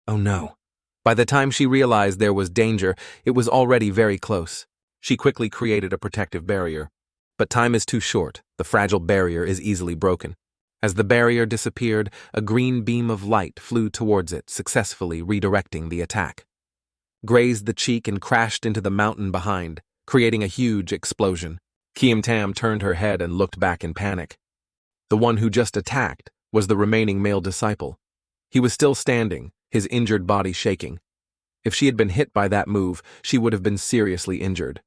Oh no. By the time she realized there was danger, it was already very close. She quickly created a protective barrier. But time is too short. The fragile barrier is easily broken. As the barrier disappeared, a green beam of light flew towards it, successfully redirecting the attack. Grazed the cheek and crashed into the mountain behind, creating a huge explosion. Kim Tam turned her head and looked back in panic. The one who just attacked was the remaining male disciple. He was still standing, his injured body shaking. If she had been hit by that move, she would have been seriously injured.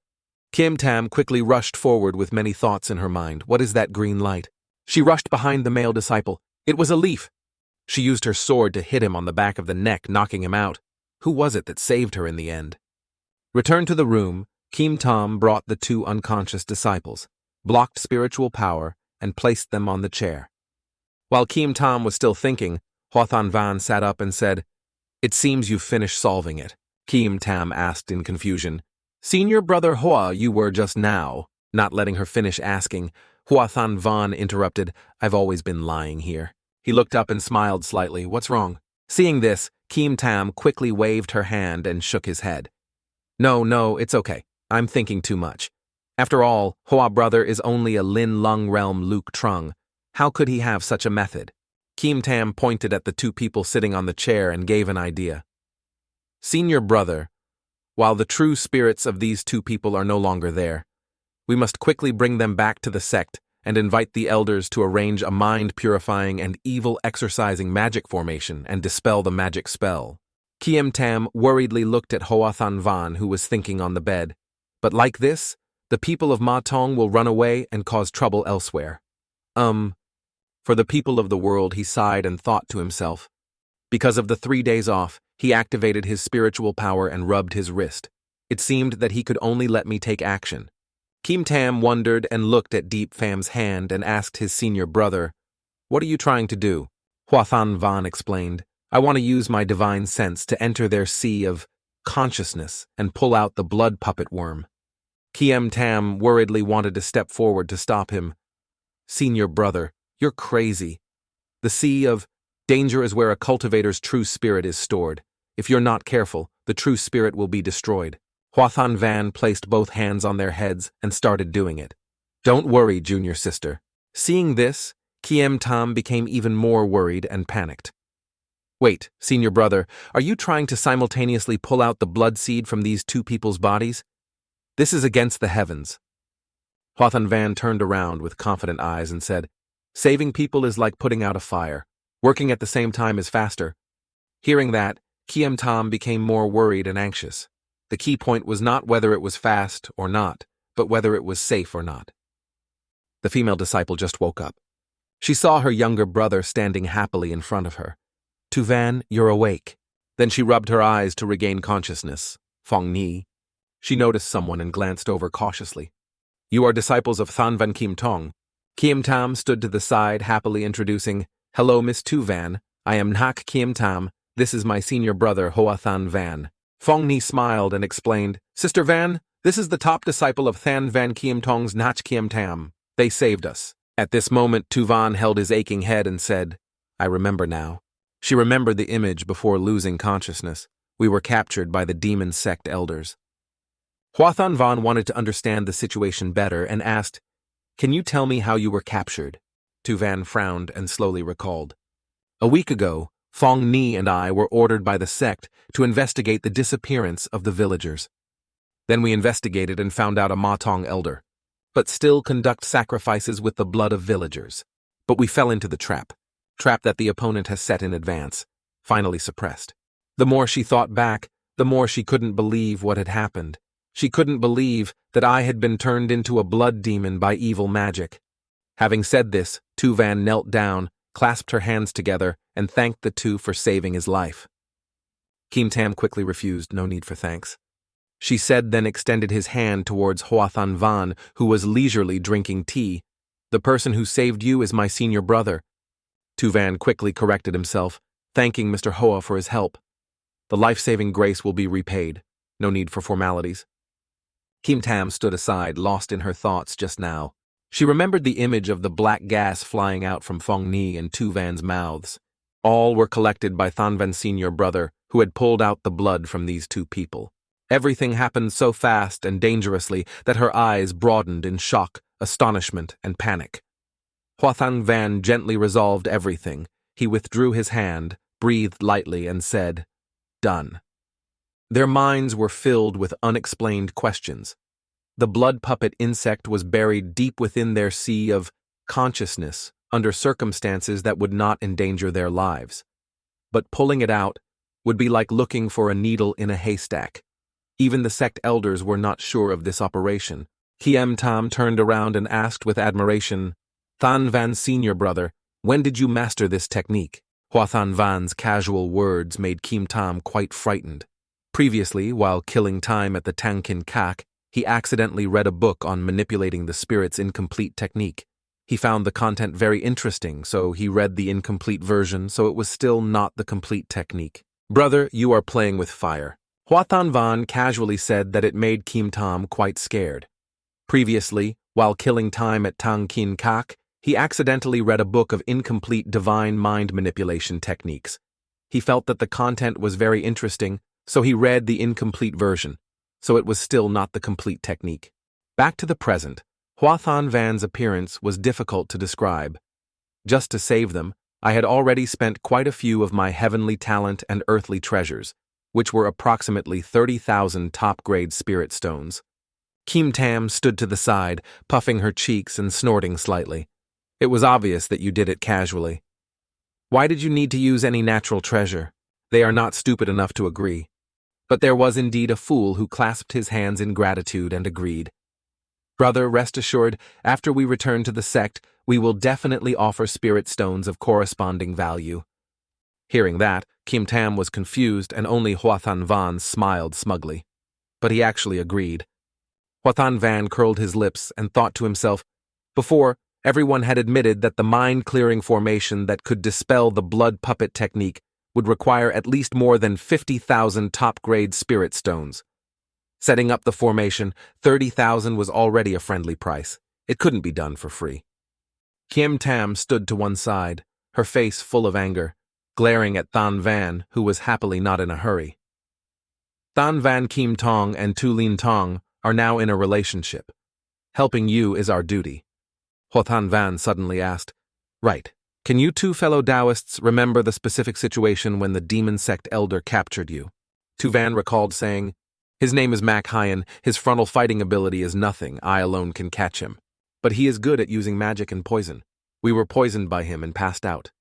Kim Tam quickly rushed forward with many thoughts in her mind. What is that green light? She rushed behind the male disciple. It was a leaf. She used her sword to hit him on the back of the neck, knocking him out. Who was it that saved her in the end? Returned to the room, Kim Tam brought the two unconscious disciples, blocked spiritual power, and placed them on the chair. While Kim Tam was still thinking, Huathan Van sat up and said, "It seems you've finished solving it." Kim Tam asked in confusion, "Senior brother Hua, you were just now." Not letting her finish asking, Huathan Van interrupted, "I've always been lying here." He looked up and smiled slightly. "What's wrong?" Seeing this, Kim Tam quickly waved her hand and shook his head. No, it's okay. I'm thinking too much. After all, Hua brother is only a Lin Lung realm Luke Trung. How could he have such a method? Kim Tam pointed at the two people sitting on the chair and gave an idea. "Senior brother, while the true spirits of these two people are no longer there, we must quickly bring them back to the sect and invite the elders to arrange a mind-purifying and evil-exorcising magic formation and dispel the magic spell." Kim Tam worriedly looked at Huathan Van, who was thinking on the bed. "But like this, the people of Ma Tong will run away and cause trouble elsewhere." For the people of the world, he sighed and thought to himself. Because of the 3 days off, he activated his spiritual power and rubbed his wrist. It seemed that he could only let me take action. Kim Tam wondered and looked at Deep Fam's hand and asked his senior brother, "What are you trying to do?" Huathan Van explained, "I want to use my divine sense to enter their sea of consciousness and pull out the blood puppet worm." Kim Tam worriedly wanted to step forward to stop him. "Senior brother, you're crazy. The sea of danger is where a cultivator's true spirit is stored. If you're not careful, the true spirit will be destroyed." Huathan Van placed both hands on their heads and started doing it. "Don't worry, junior sister." Seeing this, Kim Tam became even more worried and panicked. "Wait, senior brother, are you trying to simultaneously pull out the blood seed from these two people's bodies? This is against the heavens." Huathan Van turned around with confident eyes and said, "Saving people is like putting out a fire. Working at the same time is faster." Hearing that, Kim Tam became more worried and anxious. The key point was not whether it was fast or not, but whether it was safe or not. The female disciple just woke up. She saw her younger brother standing happily in front of her. "Tu Van, you're awake." Then she rubbed her eyes to regain consciousness. "Fong Ni." She noticed someone and glanced over cautiously. "You are disciples of Than Van Kim Tong." Kim Tam stood to the side, happily introducing, "Hello, Miss Tu Van. I am Nak Kim Tam. This is my senior brother, Huathan Van." Fong Ni smiled and explained, "Sister Van, this is the top disciple of Than Van Kim Tong's Nach Kim Tam. They saved us." At this moment, Tu Van held his aching head and said, "I remember now." She remembered the image before losing consciousness. We were captured by the demon sect elders. Huathan Van wanted to understand the situation better and asked, "Can you tell me how you were captured?" Tu Van frowned and slowly recalled. "A week ago, Fong Ni and I were ordered by the sect to investigate the disappearance of the villagers. Then we investigated and found out a Ma Tong elder, but still conduct sacrifices with the blood of villagers. But we fell into the trap that the opponent has set in advance, finally suppressed." The more she thought back, the more she couldn't believe what had happened. She couldn't believe that I had been turned into a blood demon by evil magic. Having said this, Tu Van knelt down, clasped her hands together, and thanked the two for saving his life. Kim Tam quickly refused, "No need for thanks." she said, then extended his hand towards Huathan Van, who was leisurely drinking tea. The person who saved you is my senior brother. Tuvan quickly corrected himself, thanking Mr. Hoa for his help. The life-saving grace will be repaid. No need for formalities. Kim Tam stood aside, lost in her thoughts just now. She remembered the image of the black gas flying out from Fong Ni and Tuvan's mouths. All were collected by Thanvan's senior brother, who had pulled out the blood from these two people. Everything happened so fast and dangerously that her eyes broadened in shock, astonishment, and panic. Huathan Van gently resolved everything. He withdrew his hand, breathed lightly, and said, "Done." Their minds were filled with unexplained questions. The blood puppet insect was buried deep within their sea of consciousness under circumstances that would not endanger their lives. But pulling it out would be like looking for a needle in a haystack. Even the sect elders were not sure of this operation. Kiem Tam turned around and asked with admiration, "Than Van's senior brother, when did you master this technique?" Huathan Van's casual words made Kim Tam quite frightened. Previously, while killing time at the Tangkin Kak, he accidentally read a book on manipulating the spirit's incomplete technique. He found the content very interesting, so he read the incomplete version, so it was still not the complete technique. "Brother, you are playing with fire." Huathan Van casually said that it made Kim Tam quite scared. Previously, while killing time at Tangkin Kak, he accidentally read a book of incomplete divine mind manipulation techniques. He felt that the content was very interesting, so he read the incomplete version, so it was still not the complete technique. Back to the present, Huathan Van's appearance was difficult to describe. Just to save them, I had already spent quite a few of my heavenly talent and earthly treasures, which were approximately 30,000 top-grade spirit stones. Kim Tam stood to the side, puffing her cheeks and snorting slightly. "It was obvious that you did it casually. Why did you need to use any natural treasure? They are not stupid enough to agree." But there was indeed a fool who clasped his hands in gratitude and agreed. "Brother, rest assured, after we return to the sect, we will definitely offer spirit stones of corresponding value." Hearing that, Kim Tam was confused and only Huathan Van smiled smugly. But he actually agreed. Huathan Van curled his lips and thought to himself, before, everyone had admitted that the mind-clearing formation that could dispel the blood puppet technique would require at least more than 50,000 top-grade spirit stones. Setting up the formation, 30,000 was already a friendly price. It couldn't be done for free. Kim Tam stood to one side, her face full of anger, glaring at Than Van, who was happily not in a hurry. Than Van Kim Tong and Tu Lin Tong are now in a relationship. Helping you is our duty. Huathan Van suddenly asked, "Right. Can you two fellow Taoists remember the specific situation when the demon sect elder captured you?" Tu Van recalled saying, "His name is Mac Hyan. His frontal fighting ability is nothing. I alone can catch him. But he is good at using magic and poison. We were poisoned by him and passed out."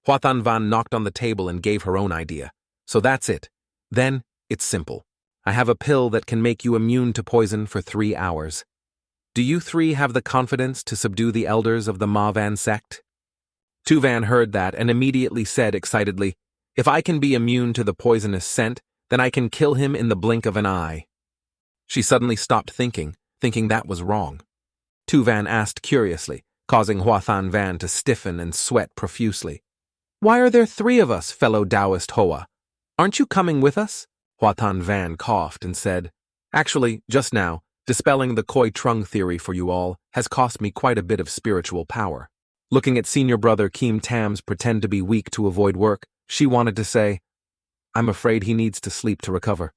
Huathan Van knocked on the table and gave her own idea. "So that's it. Then, it's simple. I have a pill that can make you immune to poison for 3 hours. Do you three have the confidence to subdue the elders of the Ma Van sect?" Tu Van heard that and immediately said excitedly, "If I can be immune to the poisonous scent, then I can kill him in the blink of an eye." She suddenly stopped thinking that was wrong. Tu Van asked curiously, causing Huathan Van to stiffen and sweat profusely, "Why are there 3 of us, fellow Taoist Hoa? Aren't you coming with us?" Huathan Van coughed and said, "Actually, just now, dispelling the Koi Trung theory for you all has cost me quite a bit of spiritual power." Looking at senior brother Kim Tam's pretend to be weak to avoid work, she wanted to say, "I'm afraid he needs to sleep to recover."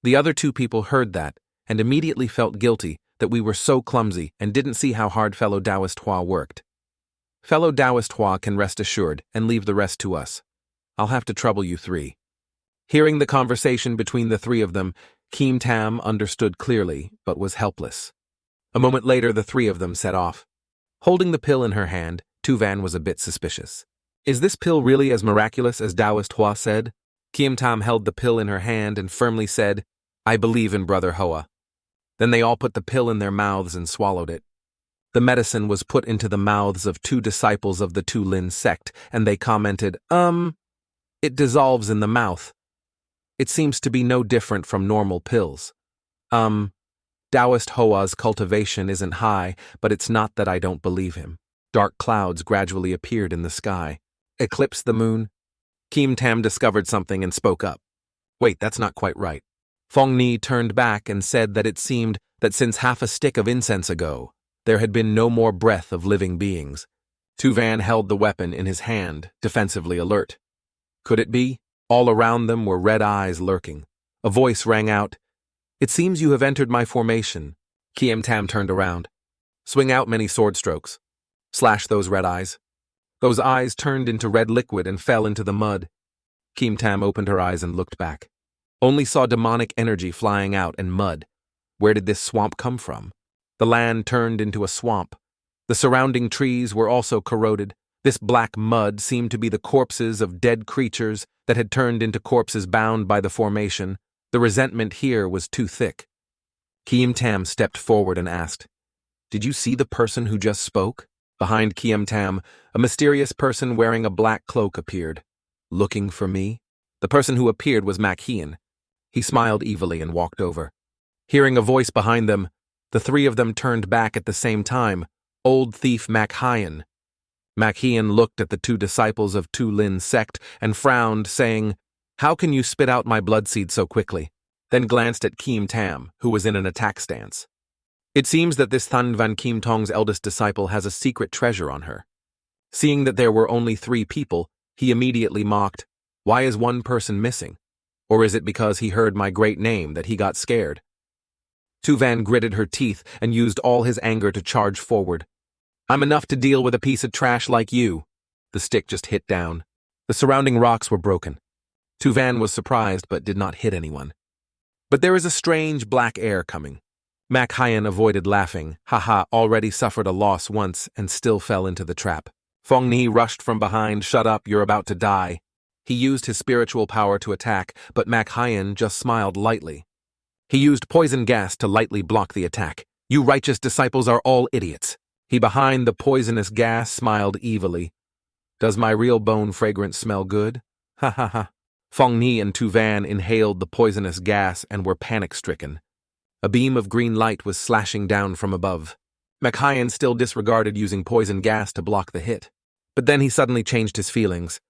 The other 2 people heard that and immediately felt guilty that we were so clumsy and didn't see how hard fellow Taoist Hua worked. Fellow Taoist Hua can rest assured and leave the rest to us. I'll have to trouble you 3. Hearing the conversation between the 3 of them, Kim Tam understood clearly, but was helpless. A moment later, the 3 of them set off. Holding the pill in her hand, Tu Van was a bit suspicious. "Is this pill really as miraculous as Taoist Hua said?" Kim Tam held the pill in her hand and firmly said, "I believe in Brother Hoa." Then they all put the pill in their mouths and swallowed it. The medicine was put into the mouths of 2 disciples of the Tu Lin sect, and they commented, It dissolves in the mouth." It seems to be no different from normal pills. Taoist Hoa's cultivation isn't high, but it's not that I don't believe him. Dark clouds gradually appeared in the sky. Eclipsed the moon. Kim Tam discovered something and spoke up. Wait, that's not quite right. Fong Ni turned back and said that it seemed that since half a stick of incense ago, there had been no more breath of living beings. Tu Van held the weapon in his hand, defensively alert. Could it be? All around them were red eyes lurking. A voice rang out, "It seems you have entered my formation." Kim Tam turned around. "Swing out many sword strokes. Slash those red eyes." Those eyes turned into red liquid and fell into the mud. Kim Tam opened her eyes and looked back. Only saw demonic energy flying out and mud. Where did this swamp come from? The land turned into a swamp. The surrounding trees were also corroded. This black mud seemed to be the corpses of dead creatures that had turned into corpses bound by the formation. The resentment here was too thick. Kim Tam stepped forward and asked, "Did you see the person who just spoke?" Behind Kim Tam, a mysterious person wearing a black cloak appeared. "Looking for me?" The person who appeared was Mak Hien. He smiled evilly and walked over. Hearing a voice behind them, the three of them turned back at the same time. Old thief Mak Hien. Mak Hien looked at the two disciples of Tu Lin's sect and frowned, saying, "How can you spit out my bloodseed so quickly?" Then glanced at Kim Tam, who was in an attack stance. It seems that this Than Van Kim Tong's eldest disciple has a secret treasure on her. Seeing that there were only 3 people, he immediately mocked, "Why is one person missing? Or is it because he heard my great name that he got scared?" Tu Van gritted her teeth and used all his anger to charge forward. "I'm enough to deal with a piece of trash like you." The stick just hit down. The surrounding rocks were broken. Tu Van was surprised but did not hit anyone. But there is a strange black air coming. Mak Hien avoided laughing. Haha, already suffered a loss once and still fell into the trap. Fong Ni rushed from behind. "Shut up, you're about to die." He used his spiritual power to attack, but Mak Hien just smiled lightly. He used poison gas to lightly block the attack. "You righteous disciples are all idiots." He behind the poisonous gas smiled evilly. "Does my real bone fragrance smell good?" Ha ha ha. Fong Ni and Tu Van inhaled the poisonous gas and were panic-stricken. A beam of green light was slashing down from above. Mak Hien still disregarded using poison gas to block the hit. But then he suddenly changed his feelings.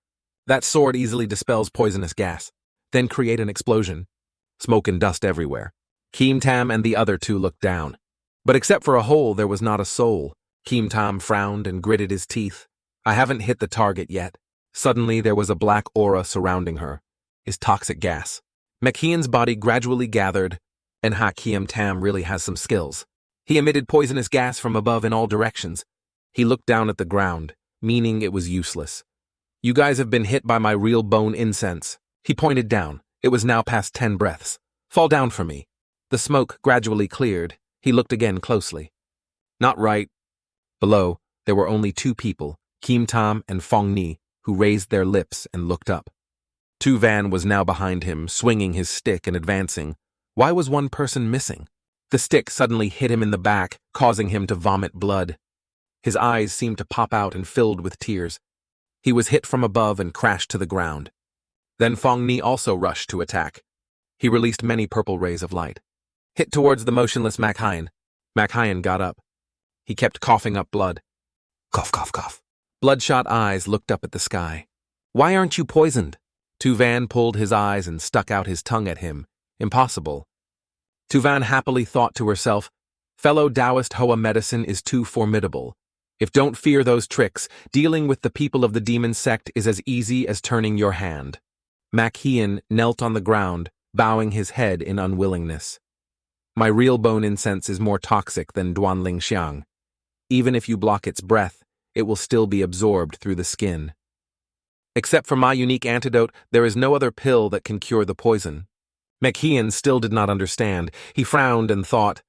That sword easily dispels poisonous gas. Then create an explosion. Smoke and dust everywhere. Kim Tam and the other 2 looked down. But except for a hole, there was not a soul. Kim Tam frowned and gritted his teeth. "I haven't hit the target yet." Suddenly, there was a black aura surrounding her. His toxic gas. Mak Hien's body gradually gathered, and Kim Tam really has some skills. He emitted poisonous gas from above in all directions. He looked down at the ground, meaning it was useless. "You guys have been hit by my real bone incense." He pointed down. It was now past 10 breaths. "Fall down for me." The smoke gradually cleared. He looked again closely. Not right. Below, there were only 2 people, Kim Tam and Fong Ni, who raised their lips and looked up. Tu Van was now behind him, swinging his stick and advancing. Why was one person missing? The stick suddenly hit him in the back, causing him to vomit blood. His eyes seemed to pop out and filled with tears. He was hit from above and crashed to the ground. Then Fong Ni also rushed to attack. He released many purple rays of light. Hit towards the motionless Mak Hien. Mak Hien got up. He kept coughing up blood. Cough, cough, cough. Bloodshot eyes looked up at the sky. "Why aren't you poisoned?" Tu Van pulled his eyes and stuck out his tongue at him. Impossible. Tu Van happily thought to herself, "Fellow Taoist Hoa medicine is too formidable. If don't fear those tricks, dealing with the people of the demon sect is as easy as turning your hand." Mak Hien knelt on the ground, bowing his head in unwillingness. "My real bone incense is more toxic than Duanling Xiang. Even if you block its breath, it will still be absorbed through the skin. Except for my unique antidote, there is no other pill that can cure the poison." Mak Hien still did not understand. He frowned and thought,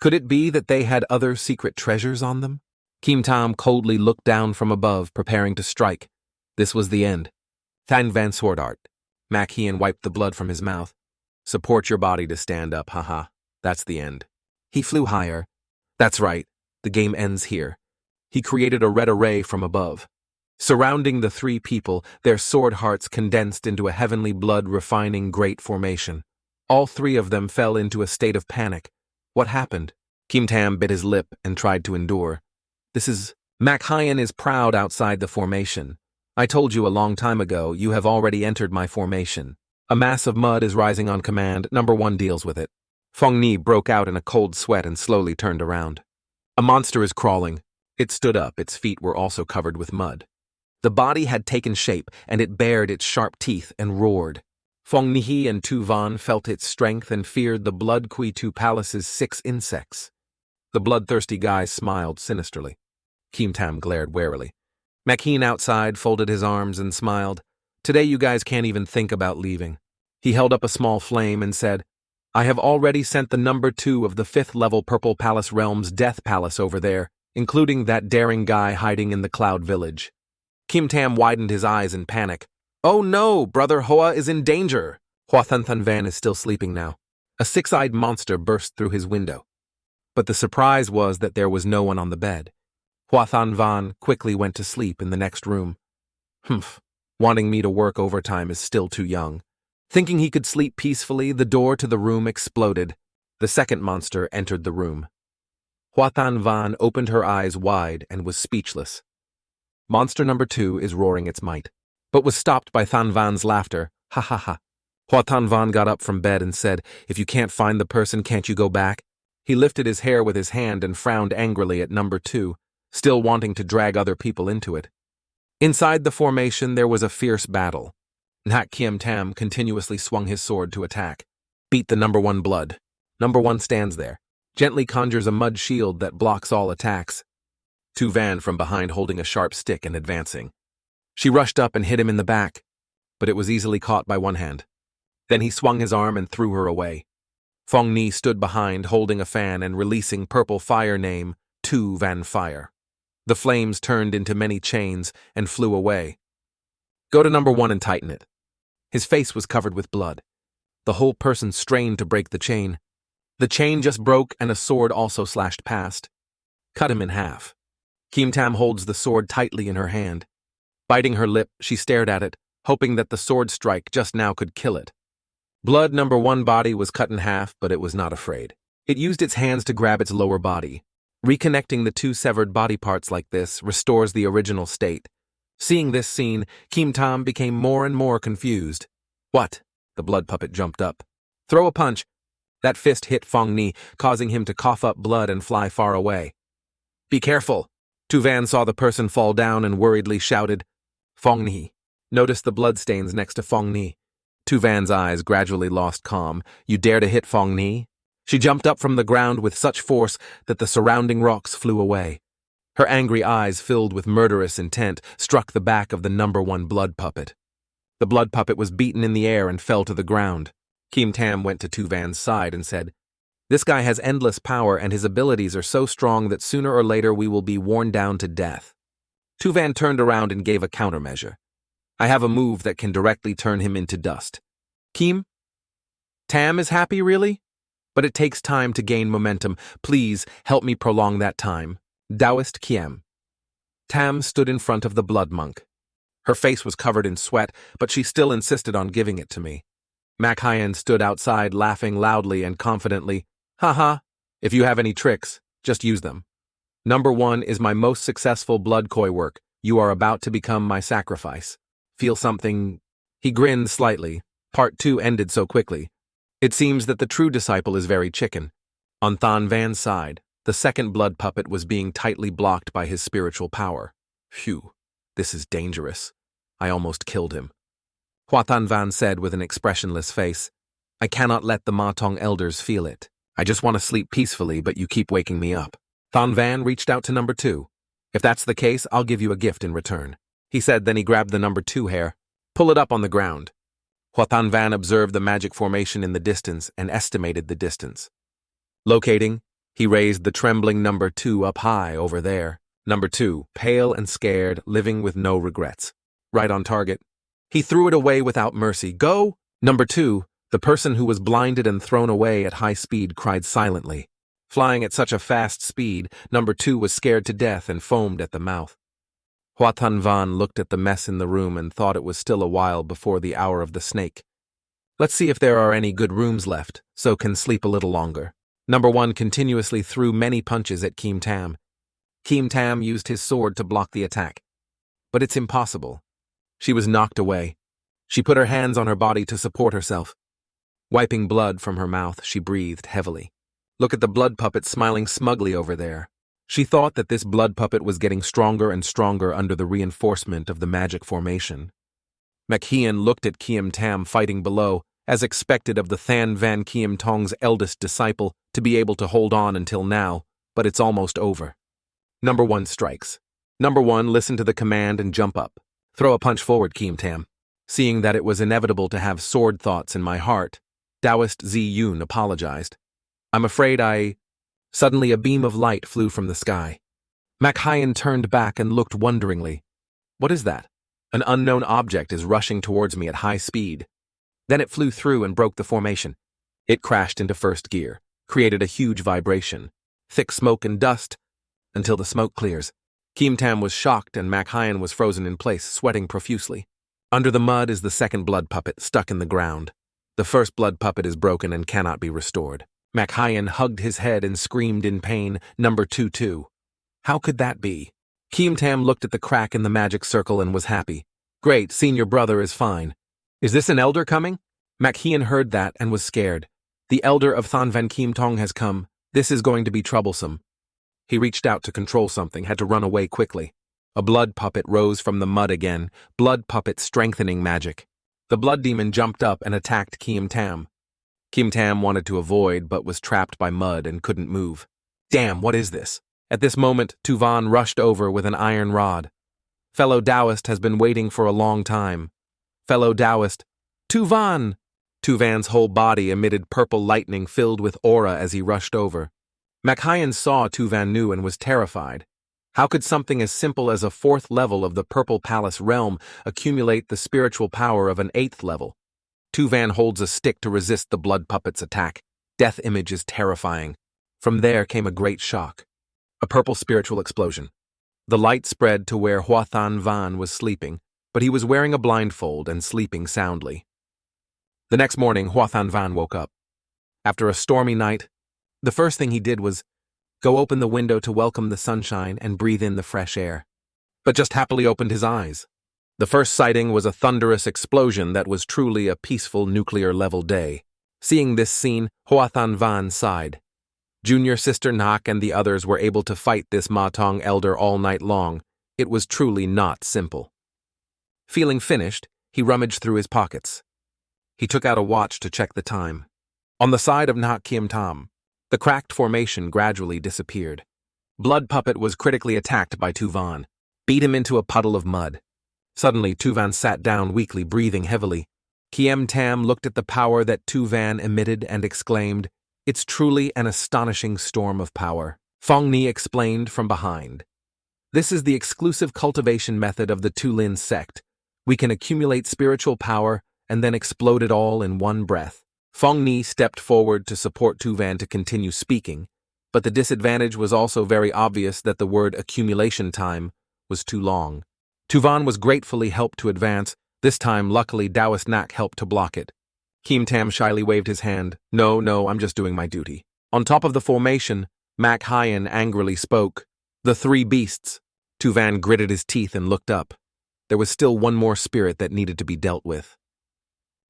could it be that they had other secret treasures on them? Kim Tam coldly looked down from above, preparing to strike. This was the end. Than Van Sword Art. Mak Hien wiped the blood from his mouth. "Support your body to stand up, haha. That's the end." He flew higher. "That's right. The game ends here." He created a red array from above. Surrounding the three people, their sword hearts condensed into a heavenly blood-refining great formation. All three of them fell into a state of panic. What happened? Kim Tam bit his lip and tried to endure. Huathan is proud outside the formation. I told you a long time ago, you have already entered my formation. A mass of mud is rising on command, number 1 deals with it. Feng Ni broke out in a cold sweat and slowly turned around. A monster is crawling. It stood up, its feet were also covered with mud. The body had taken shape, and it bared its sharp teeth and roared. Feng Ni and Tu Van felt its strength and feared the blood Kui Tu Palace's 6 insects. The bloodthirsty guy smiled sinisterly. Kim Tam glared warily. Makheen outside folded his arms and smiled. Today you guys can't even think about leaving. He held up a small flame and said, I have already sent the number 2 of the 5th level Purple Palace Realm's Death Palace over there, including that daring guy hiding in the Cloud Village. Kim Tam widened his eyes in panic. Oh no, Brother Hoa is in danger! Huathan Van is still sleeping now. A 6-eyed monster burst through his window. But the surprise was that there was no one on the bed. Huathan Van quickly went to sleep in the next room. Wanting me to work overtime is still too young. Thinking he could sleep peacefully, the door to the room exploded. The second monster entered the room. Huathan Van opened her eyes wide and was speechless. Monster number 2 is roaring its might, but was stopped by Than Van's laughter. Ha ha ha. Huathan Van got up from bed and said, If you can't find the person, can't you go back? He lifted his hair with his hand and frowned angrily at number 2, still wanting to drag other people into it. Inside the formation there was a fierce battle. Nhat Kim Tam continuously swung his sword to attack. Beat the number 1 blood. Number 1 stands there, gently conjures a mud shield that blocks all attacks. Tu Van from behind holding a sharp stick and advancing. She rushed up and hit him in the back, but it was easily caught by one hand. Then he swung his arm and threw her away. Feng Ni stood behind holding a fan and releasing purple fire name, Tu Van Fire. The flames turned into many chains and flew away. Go to number 1 and tighten it. His face was covered with blood. The whole person strained to break the chain. The chain just broke and a sword also slashed past. Cut him in half. Kim Tam holds the sword tightly in her hand. Biting her lip, she stared at it, hoping that the sword strike just now could kill it. Blood number 1 body was cut in half, but it was not afraid. It used its hands to grab its lower body. Reconnecting the 2 severed body parts like this restores the original state. Seeing this scene, Kim Tam became more and more confused. What? The blood puppet jumped up. Throw a punch. That fist hit Feng Ni, causing him to cough up blood and fly far away. Be careful. Tu Van saw the person fall down and worriedly shouted, Feng Ni. Noticed the bloodstains next to Feng Ni. Tu Van's eyes gradually lost calm. You dare to hit Feng Ni? She jumped up from the ground with such force that the surrounding rocks flew away. Her angry eyes, filled with murderous intent, struck the back of the number 1 blood puppet. The blood puppet was beaten in the air and fell to the ground. Kim Tam went to Tu Van's side and said, This guy has endless power and his abilities are so strong that sooner or later we will be worn down to death. Tu Van turned around and gave a countermeasure. I have a move that can directly turn him into dust. Kim? Tam is happy, really? But it takes time to gain momentum. Please help me prolong that time. Taoist Kiem. Tam stood in front of the blood monk. Her face was covered in sweat, but she still insisted on giving it to me. Makhien stood outside laughing loudly and confidently. Ha. If you have any tricks, just use them. Number 1 is my most successful blood koi work. You are about to become my sacrifice. Feel something? He grinned slightly. Part 2 ended so quickly. It seems that the true disciple is very chicken. On Than Van's side, the second blood puppet was being tightly blocked by his spiritual power. Phew, this is dangerous. I almost killed him. Huathan Van said with an expressionless face, I cannot let the Matong elders feel it. I just want to sleep peacefully, but you keep waking me up. Than Van reached out to number 2. If that's the case, I'll give you a gift in return. He said, then he grabbed the number 2 hair. Pull it up on the ground. Huathan Van observed the magic formation in the distance and estimated the distance. Locating, he raised the trembling number 2 up high over there. Number 2, pale and scared, living with no regrets. Right on target. He threw it away without mercy. Go! Number 2, the person who was blinded and thrown away at high speed, cried silently. Flying at such a fast speed, number 2 was scared to death and foamed at the mouth. Huathan Van looked at the mess in the room and thought it was still a while before the hour of the snake. Let's see if there are any good rooms left, so can sleep a little longer. Number 1 continuously threw many punches at Kim Tam. Kim Tam used his sword to block the attack. But it's impossible. She was knocked away. She put her hands on her body to support herself. Wiping blood from her mouth, she breathed heavily. Look at the blood puppet smiling smugly over there. She thought that this blood puppet was getting stronger and stronger under the reinforcement of the magic formation. MacHean looked at Kim Tam fighting below, as expected of the Than Van Kiem Tong's eldest disciple to be able to hold on until now, but it's almost over. Number 1 strikes. Number 1, listen to the command and jump up. Throw a punch forward, Kim Tam. Seeing that it was inevitable to have sword thoughts in my heart, Taoist Zi Yun apologized. I'm afraid Suddenly a beam of light flew from the sky. MacHean turned back and looked wonderingly. What is that? An unknown object is rushing towards me at high speed. Then it flew through and broke the formation. It crashed into first gear, created a huge vibration, thick smoke and dust, until the smoke clears. Kim Tam was shocked and MacHean was frozen in place, sweating profusely. Under the mud is the second blood puppet, stuck in the ground. The first blood puppet is broken and cannot be restored. MacHean hugged his head and screamed in pain, Number 2 too. How could that be? Kim Tam looked at the crack in the magic circle and was happy. Great, senior brother is fine. Is this an elder coming? MacHean heard that and was scared. The elder of Than Van Kiem Tong has come. This is going to be troublesome. He reached out to control something, had to run away quickly. A blood puppet rose from the mud again, blood puppet strengthening magic. The blood demon jumped up and attacked Kim Tam. Kim Tam wanted to avoid but was trapped by mud and couldn't move. Damn, what is this? At this moment, Tuvan rushed over with an iron rod. Fellow Taoist has been waiting for a long time. Fellow Taoist, Tuvan! Tuvan's whole body emitted purple lightning filled with aura as he rushed over. MacHean saw Tuvan Nu and was terrified. How could something as simple as a 4th level of the Purple Palace realm accumulate the spiritual power of an 8th level? Tuvan holds a stick to resist the blood puppet's attack. Death image is terrifying. From there came a great shock. A purple spiritual explosion. The light spread to where Huathan Van was sleeping, but he was wearing a blindfold and sleeping soundly. The next morning, Huathan Van woke up. After a stormy night, the first thing he did was go open the window to welcome the sunshine and breathe in the fresh air. But just happily opened his eyes. The first sighting was a thunderous explosion that was truly a peaceful nuclear-level day. Seeing this scene, Huathan Van sighed. Junior Sister Nak and the others were able to fight this Ma Tong elder all night long. It was truly not simple. Feeling finished, he rummaged through his pockets. He took out a watch to check the time. On the side of Nak Kim Tam, the cracked formation gradually disappeared. Blood Puppet was critically attacked by Tuvan, beat him into a puddle of mud. Suddenly, Tuvan sat down weakly, breathing heavily. Kim Tam looked at the power that Tuvan emitted and exclaimed, "It's truly an astonishing storm of power." Fong Ni explained from behind. This is the exclusive cultivation method of the Tulin sect. We can accumulate spiritual power and then explode it all in one breath. Fong Ni stepped forward to support Tuvan to continue speaking, but the disadvantage was also very obvious that the word accumulation time was too long. Tuvan was gratefully helped to advance. This time, luckily, Taoist Nak helped to block it. Kim Tam shyly waved his hand. No, I'm just doing my duty. On top of the formation, MacHean angrily spoke. The 3 beasts. Tuvan gritted his teeth and looked up. There was still one more spirit that needed to be dealt with.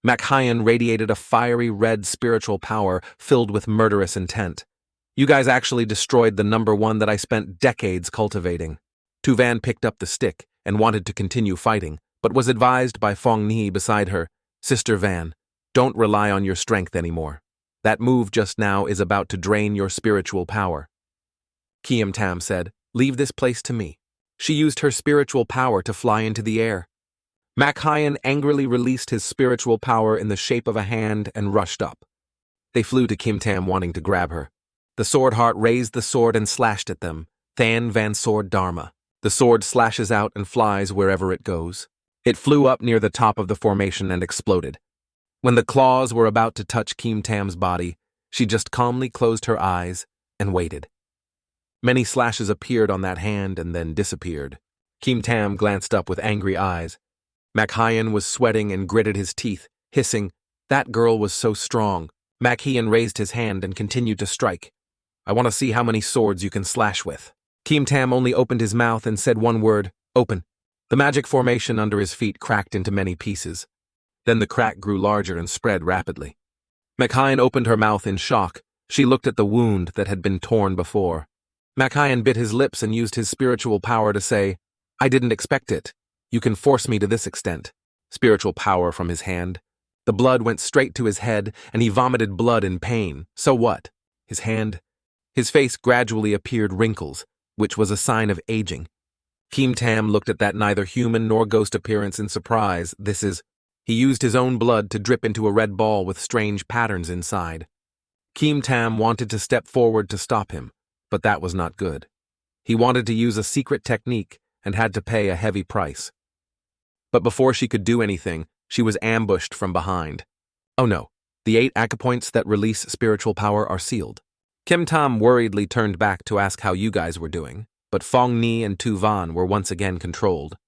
MacHean radiated a fiery red spiritual power filled with murderous intent. You guys actually destroyed the number 1 that I spent decades cultivating. Tuvan picked up the stick and wanted to continue fighting, but was advised by Fong Ni beside her, Sister Van, don't rely on your strength anymore. That move just now is about to drain your spiritual power. Kim Tam said, leave this place to me. She used her spiritual power to fly into the air. MacHean angrily released his spiritual power in the shape of a hand and rushed up. They flew to Kim Tam wanting to grab her. The sword heart raised the sword and slashed at them. Than Van Sword Dharma. The sword slashes out and flies wherever it goes. It flew up near the top of the formation and exploded. When the claws were about to touch Kim Tam's body, she just calmly closed her eyes and waited. Many slashes appeared on that hand and then disappeared. Kim Tam glanced up with angry eyes. Mac was sweating and gritted his teeth, hissing, "That girl was so strong." Mac raised his hand and continued to strike. "I want to see how many swords you can slash with." Kim Tam only opened his mouth and said one word, "Open." The magic formation under his feet cracked into many pieces. Then the crack grew larger and spread rapidly. Mac opened her mouth in shock. She looked at the wound that had been torn before. Mac bit his lips and used his spiritual power to say, "I didn't expect it. You can force me to this extent." Spiritual power from his hand. The blood went straight to his head, and he vomited blood in pain. So what? His hand? His face gradually appeared wrinkles, which was a sign of aging. Kim Tam looked at that neither human nor ghost appearance in surprise. He used his own blood to drip into a red ball with strange patterns inside. Kim Tam wanted to step forward to stop him, but that was not good. He wanted to use a secret technique and had to pay a heavy price. But before she could do anything, she was ambushed from behind. Oh no, the 8 acupoints that release spiritual power are sealed. Kim Tam worriedly turned back to ask how you guys were doing, but Fong Ni and Tu Van were once again controlled.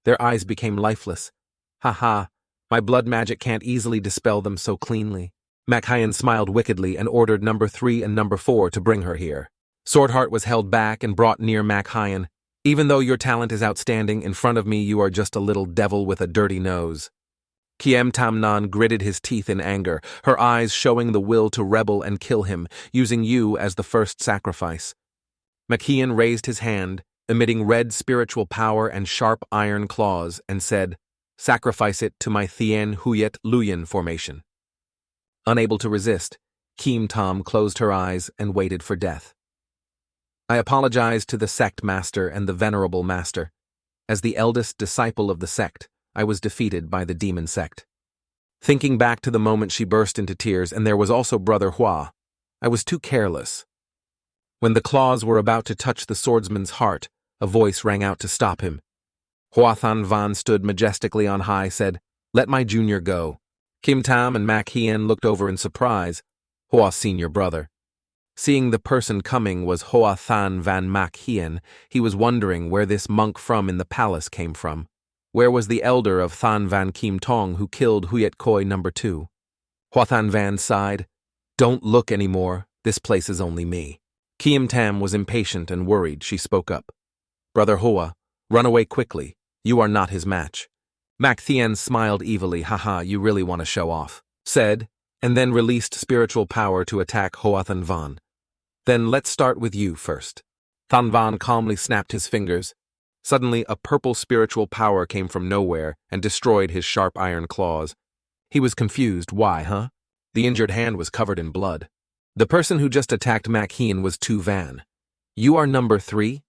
Their eyes became lifeless. "Ha, my blood magic can't easily dispel them so cleanly." Mac smiled wickedly and ordered number 3 and number 4 to bring her here. Swordheart was held back and brought near Mac. "Even though your talent is outstanding, in front of me you are just a little devil with a dirty nose." Kiem Tamnan gritted his teeth in anger, her eyes showing the will to rebel and kill him, using you as the first sacrifice. Macian raised his hand, emitting red spiritual power and sharp iron claws, and said, "Sacrifice it to my Thien Huyet Luyen formation." Unable to resist, Kim Tam closed her eyes and waited for death. "I apologize to the sect master and the venerable master. As the eldest disciple of the sect, I was defeated by the demon sect." Thinking back to the moment she burst into tears, and there was also Brother Hua, "I was too careless." When the claws were about to touch the swordsman's heart, a voice rang out to stop him. Huathan Van stood majestically on high, said, "Let my junior go." Kim Tam and Mac Hien looked over in surprise. Hua's senior brother. Seeing the person coming was Huathan Van Mac Hien, he was wondering where this monk from in the palace came from. Where was the elder of Than Van Kim Tong who killed Huyet Koi number 2? Huathan Van sighed, "Don't look anymore, this place is only me." Kim Tam was impatient and worried. She spoke up. "Brother Hua, run away quickly. You are not his match." Mac Thien smiled evilly. "Haha, you really want to show off," said, and then released spiritual power to attack Huathan Van. "Then let's start with you first." Than Van calmly snapped his fingers. Suddenly, a purple spiritual power came from nowhere and destroyed his sharp iron claws. He was confused. Why, huh? The injured hand was covered in blood. The person who just attacked Mac Hien was Tu Van. "You are number 3?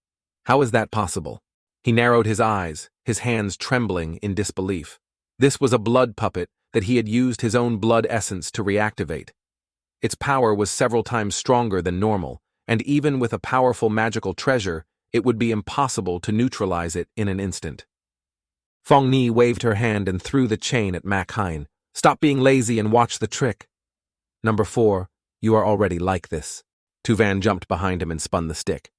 How is that possible?" He narrowed his eyes, his hands trembling in disbelief. This was a blood puppet that he had used his own blood essence to reactivate. Its power was several times stronger than normal, and even with a powerful magical treasure, it would be impossible to neutralize it in an instant. Fong Ni waved her hand and threw the chain at Mac Hien. "Stop being lazy and watch the trick." "Number 4, you are already like this." Tu Van jumped behind him and spun the stick.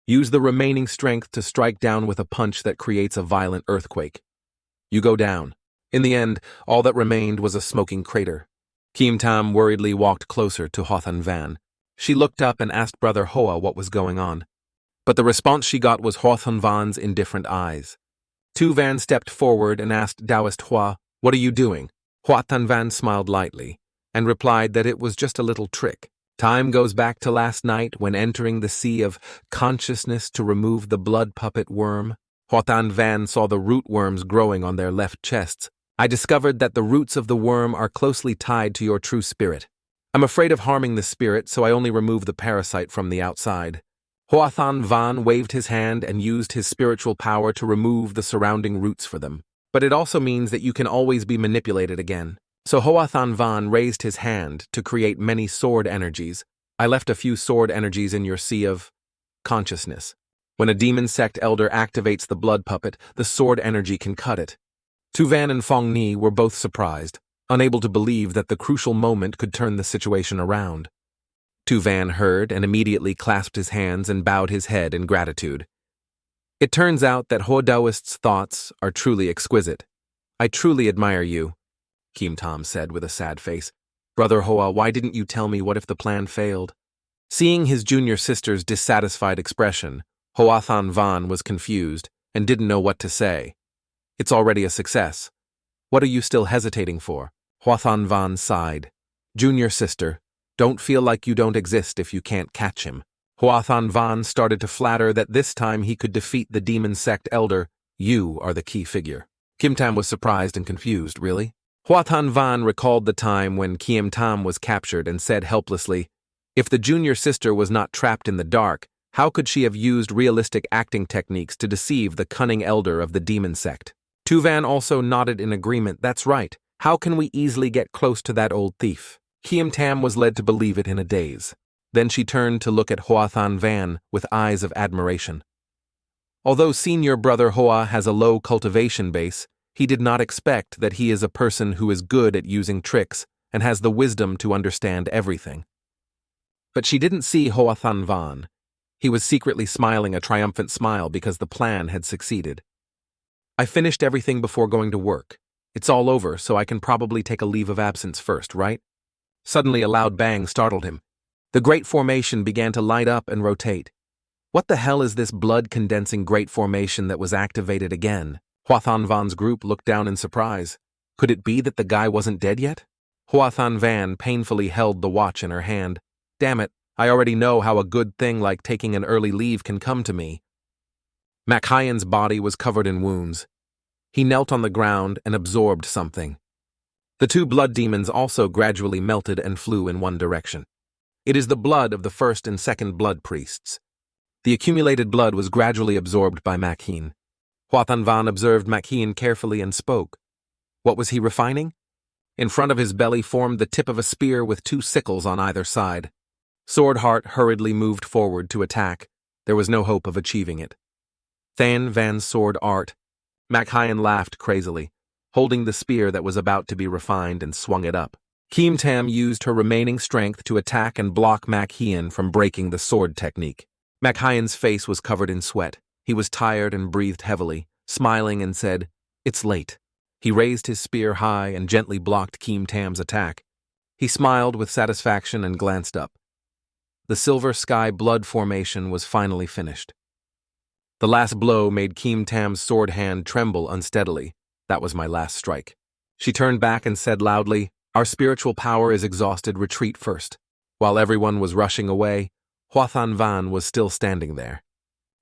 "Use the remaining strength to strike down with a punch that creates a violent earthquake. You go down." In the end, all that remained was a smoking crater. Kim Tam worriedly walked closer to Huathan Van. She looked up and asked Brother Hoa what was going on. But the response she got was Huathan Van's indifferent eyes. Tu Van stepped forward and asked Taoist Hua, "What are you doing?" Huathan Van smiled lightly and replied that it was just a little trick. Time goes back to last night when entering the sea of consciousness to remove the blood puppet worm. Huathan Van saw the root worms growing on their left chests. "I discovered that the roots of the worm are closely tied to your true spirit. I'm afraid of harming the spirit, so I only remove the parasite from the outside." Huathan Van waved his hand and used his spiritual power to remove the surrounding roots for them. But it also means that you can always be manipulated again. So Huathan Van raised his hand to create many sword energies. "I left a few sword energies in your sea of consciousness. When a demon sect elder activates the blood puppet, the sword energy can cut it." Tu Van and Fong Ni were both surprised, unable to believe that the crucial moment could turn the situation around. Tu Van heard and immediately clasped his hands and bowed his head in gratitude. It turns out that Daoist's thoughts are truly exquisite. I truly admire you, Kim Tam said with a sad face. Brother Hoa, why didn't you tell me? What if the plan failed? Seeing his junior sister's dissatisfied expression, Huathan Van was confused and didn't know what to say. It's already a success. What are you still hesitating for? Huathan Van sighed. Junior sister, don't feel like you don't exist if you can't catch him. Huathan Van started to flatter that this time he could defeat the demon sect elder. You are the key figure. Kim Tam was surprised and confused. Really? Huathan Van recalled the time when Kim Tam was captured and said helplessly, if the junior sister was not trapped in the dark, how could she have used realistic acting techniques to deceive the cunning elder of the demon sect? Tuvan also nodded in agreement. That's right. How can we easily get close to that old thief? Kim Tam was led to believe it in a daze. Then she turned to look at Huathan Van with eyes of admiration. Although senior brother Hoa has a low cultivation base, he did not expect that he is a person who is good at using tricks and has the wisdom to understand everything. But she didn't see Huathan Van. He was secretly smiling a triumphant smile because the plan had succeeded. I finished everything before going to work. It's all over, so I can probably take a leave of absence first, right? Suddenly a loud bang startled him. The Great Formation began to light up and rotate. What the hell is this blood-condensing Great Formation that was activated again? Huathan Van's group looked down in surprise. Could it be that the guy wasn't dead yet? Huathan Van painfully held the watch in her hand. Damn it, I already know how a good thing like taking an early leave can come to me. Machyon's body was covered in wounds. He knelt on the ground and absorbed something. The two blood demons also gradually melted and flew in one direction. It is the blood of the first and second blood priests. The accumulated blood was gradually absorbed by Machyn. Huathan Van observed Machyn carefully and spoke. What was he refining? In front of his belly formed the tip of a spear with two sickles on either side. Swordheart hurriedly moved forward to attack. There was no hope of achieving it. Than Van's sword art. Machyn laughed crazily, holding the spear that was about to be refined and swung it up. Kim Tam used her remaining strength to attack and block Machyn from breaking the sword technique. Machyn's face was covered in sweat. He was tired and breathed heavily, smiling and said, "It's late." He raised his spear high and gently blocked Kim Tam's attack. He smiled with satisfaction and glanced up. The silver sky blood formation was finally finished. The last blow made Kim Tam's sword hand tremble unsteadily. That was my last strike. She turned back and said loudly, "Our spiritual power is exhausted. Retreat first." While everyone was rushing away, Huathan Van was still standing there.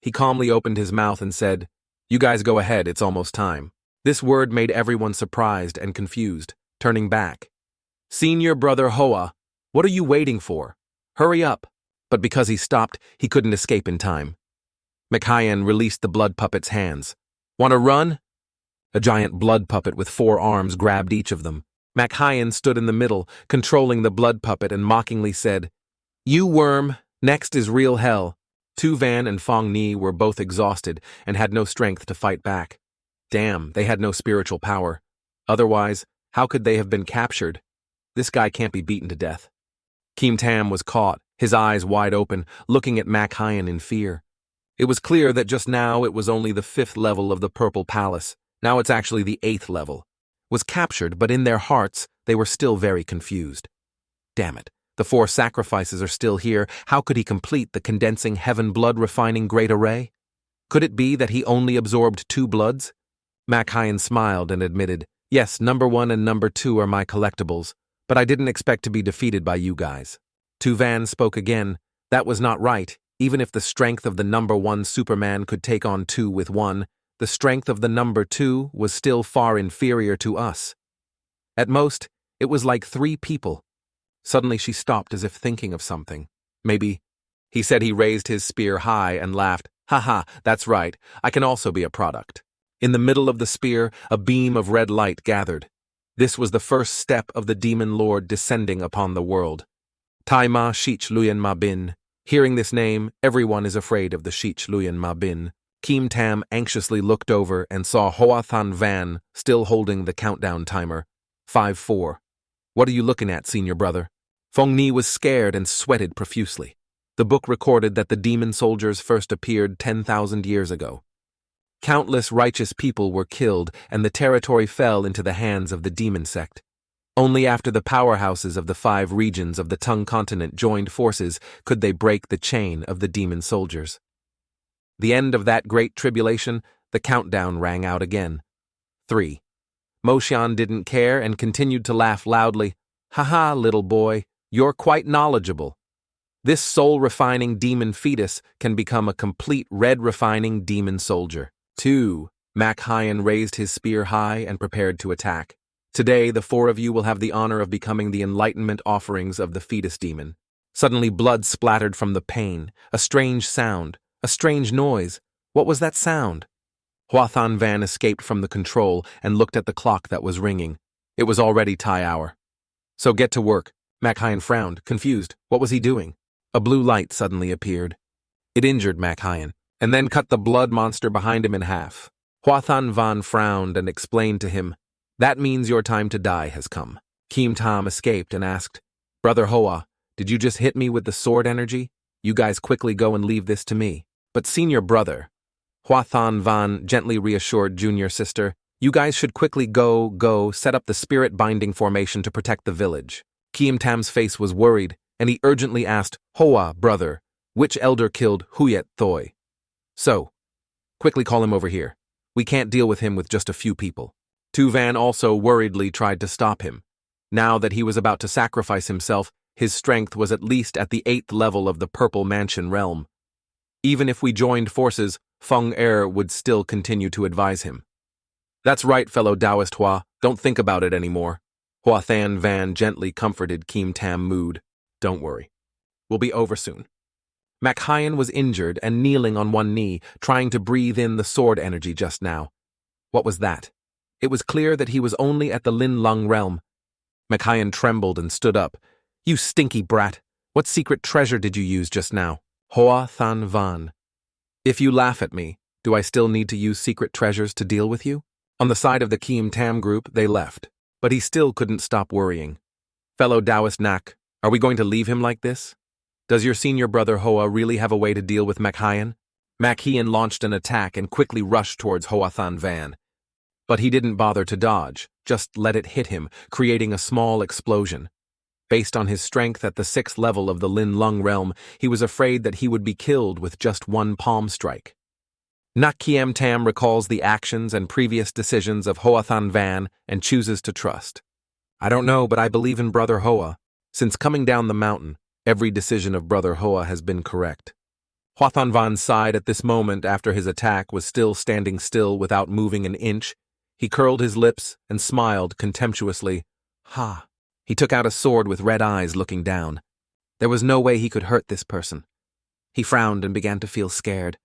He calmly opened his mouth and said, "You guys go ahead, it's almost time." This word made everyone surprised and confused, turning back. "Senior brother Hoa, what are you waiting for? Hurry up." But because he stopped, he couldn't escape in time. Machyn released the blood puppet's hands. "Want to run?" A giant blood puppet with 4 arms grabbed each of them. Machyn stood in the middle, controlling the blood puppet, and mockingly said, "You worm, next is real hell." Tu Van and Fong Ni were both exhausted and had no strength to fight back. Damn, they had no spiritual power. Otherwise, how could they have been captured? This guy can't be beaten to death. Kim Tam was caught, his eyes wide open, looking at Machyn in fear. It was clear that just now it was only the 5th level of the Purple Palace. Now it's actually the 8th level. Was captured, but in their hearts, they were still very confused. Damn it, the 4 sacrifices are still here. How could he complete the condensing heaven blood refining great array? Could it be that he only absorbed 2 bloods? Machyn smiled and admitted, "Yes, number 1 and number 2 are my collectibles, but I didn't expect to be defeated by you guys." Tu Van spoke again. "That was not right. Even if the strength of the number 1 Superman could take on 2 with 1, the strength of the number 2 was still far inferior to us. At most, it was like 3 people." Suddenly she stopped as if thinking of something. "Maybe," he said. He raised his spear high and laughed. "Haha, that's right. I can also be a product." In the middle of the spear, a beam of red light gathered. This was the first step of the demon lord descending upon the world. Tai Ma Shich Luyen Ma Bin. Hearing this name, everyone is afraid of the Shich Luyen Ma Bin. Kim Tam anxiously looked over and saw Huathan Van still holding the countdown timer. 5-4. "What are you looking at, senior brother?" Fong Ni was scared and sweated profusely. The book recorded that the demon soldiers first appeared 10,000 years ago. Countless righteous people were killed, and the territory fell into the hands of the demon sect. Only after the powerhouses of the 5 regions of the Tung continent joined forces could they break the chain of the demon soldiers. The end of that great tribulation, the countdown rang out again. 3. Moxian didn't care and continued to laugh loudly. "Haha, little boy, you're quite knowledgeable. This soul-refining demon fetus can become a complete red-refining demon soldier." 2. Huathan raised his spear high and prepared to attack. "Today, the 4 of you will have the honor of becoming the enlightenment offerings of the fetus demon." Suddenly, blood splattered from the pain. A strange sound. A strange noise. What was that sound? Huathan Van escaped from the control and looked at the clock that was ringing. It was already Thai hour. "So get to work." Huathan frowned, confused. What was he doing? A blue light suddenly appeared. It injured Huathan, and then cut the blood monster behind him in half. Huathan Van frowned and explained to him, "That means your time to die has come." Kim Tam escaped and asked, "Brother Hoa, did you just hit me with the sword energy? You guys quickly go and leave this to me." "But senior brother," Huathan Van gently reassured junior sister, "you guys should quickly go, set up the spirit binding formation to protect the village." Kim Tam's face was worried, and he urgently asked, "Hoa, brother, which elder killed Huyet Thoi?" "So, quickly call him over here. We can't deal with him with just a few people." Tu Van also worriedly tried to stop him. Now that he was about to sacrifice himself, his strength was at least at the 8th level of the Purple Mansion realm. Even if we joined forces, Feng Er would still continue to advise him. "That's right, fellow Taoist Hua, don't think about it anymore." Huathan Van gently comforted Kim Tam mood. "Don't worry. We'll be over soon." Huathan was injured and kneeling on one knee, trying to breathe in the sword energy just now. What was that? It was clear that he was only at the Lin Lung realm. Huathan trembled and stood up. "You stinky brat! What secret treasure did you use just now?" Huathan Van. "If you laugh at me, do I still need to use secret treasures to deal with you?" On the side of the Kim Tam group, they left, but he still couldn't stop worrying. "Fellow Taoist Nak, are we going to leave him like this? Does your senior brother Hoa really have a way to deal with Huathan?" Huathan launched an attack and quickly rushed towards Huathan Van. But he didn't bother to dodge, just let it hit him, creating a small explosion. Based on his strength at the 6th level of the Lin Lung realm, he was afraid that he would be killed with just one palm strike. Nak Kiem Tam recalls the actions and previous decisions of Huathan Van and chooses to trust. "I don't know, but I believe in Brother Hoa. Since coming down the mountain, every decision of Brother Hoa has been correct." Huathan Van sighed at this moment after his attack was still standing still without moving an inch. He curled his lips and smiled contemptuously. "Ha." He took out a sword with red eyes looking down. There was no way he could hurt this person. He frowned and began to feel scared.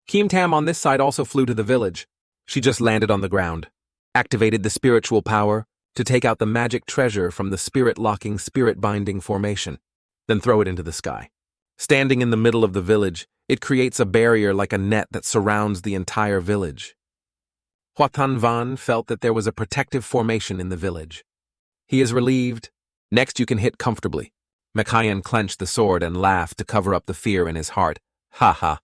Kim Tam on this side also flew to the village. She just landed on the ground, activated the spiritual power to take out the magic treasure from the spirit-locking, spirit-binding formation, then throw it into the sky. Standing in the middle of the village, it creates a barrier like a net that surrounds the entire village. Huathan Van felt that there was a protective formation in the village. He is relieved. Next you can hit comfortably. Huathan clenched the sword and laughed to cover up the fear in his heart. "Ha ha."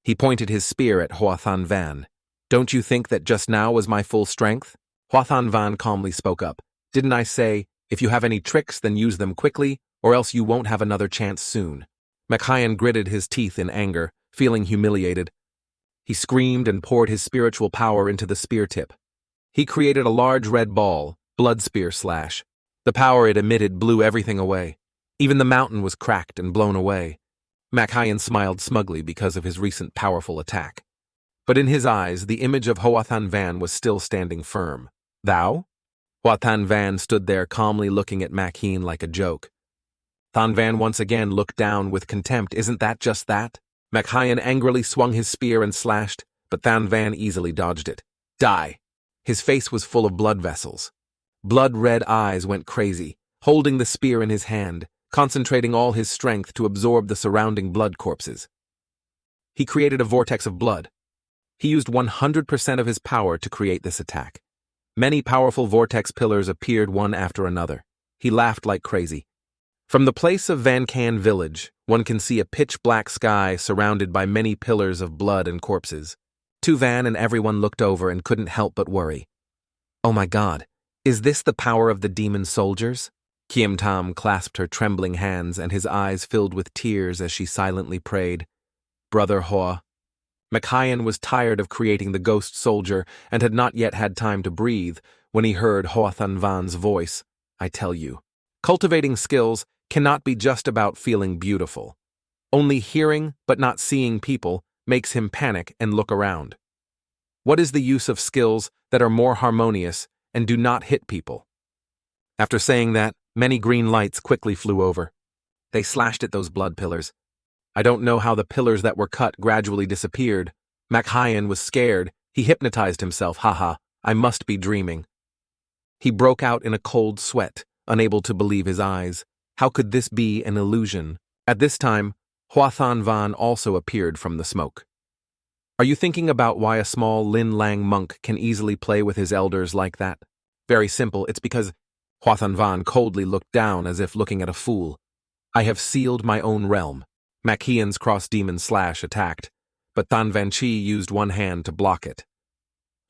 He pointed his spear at Huathan Van. "Don't you think that just now was my full strength?" Huathan Van calmly spoke up. "Didn't I say, if you have any tricks, then use them quickly, or else you won't have another chance soon?" Huathan gritted his teeth in anger, feeling humiliated. He screamed and poured his spiritual power into the spear tip. He created a large red ball, blood spear slash. The power it emitted blew everything away. Even the mountain was cracked and blown away. Huathan smiled smugly because of his recent powerful attack. But in his eyes, the image of Huathan Van was still standing firm. "Thou?" Huathan Van stood there calmly looking at Huathan like a joke. Huathan Van once again looked down with contempt. "Isn't that just that?" Huathan angrily swung his spear and slashed, but Huathan Van easily dodged it. "Die!" His face was full of blood vessels. Blood-red eyes went crazy, holding the spear in his hand, concentrating all his strength to absorb the surrounding blood corpses. He created a vortex of blood. He used 100% of his power to create this attack. Many powerful vortex pillars appeared one after another. He laughed like crazy. From the place of Van Can village, one can see a pitch-black sky surrounded by many pillars of blood and corpses. Tu Van and everyone looked over and couldn't help but worry. Oh my God, is this the power of the demon soldiers? Kim Tam clasped her trembling hands and his eyes filled with tears as she silently prayed, Brother Hoa. Machian was tired of creating the ghost soldier and had not yet had time to breathe when he heard Huathan Van's voice. I tell you, cultivating skills cannot be just about feeling beautiful. Only hearing but not seeing people makes him panic and look around. What is the use of skills that are more harmonious and do not hit people? After saying that, many green lights quickly flew over. They slashed at those blood pillars. I don't know how the pillars that were cut gradually disappeared. Machian was scared. He hypnotized himself. Haha, I must be dreaming. He broke out in a cold sweat, unable to believe his eyes. How could this be an illusion? At this time, Huathan Van also appeared from the smoke. Are you thinking about why a small Lin Lang monk can easily play with his elders like that? Very simple, it's because Huathan Van coldly looked down as if looking at a fool. I have sealed my own realm. Machian's cross-demon slash attacked, but Tan Van Chi used one hand to block it.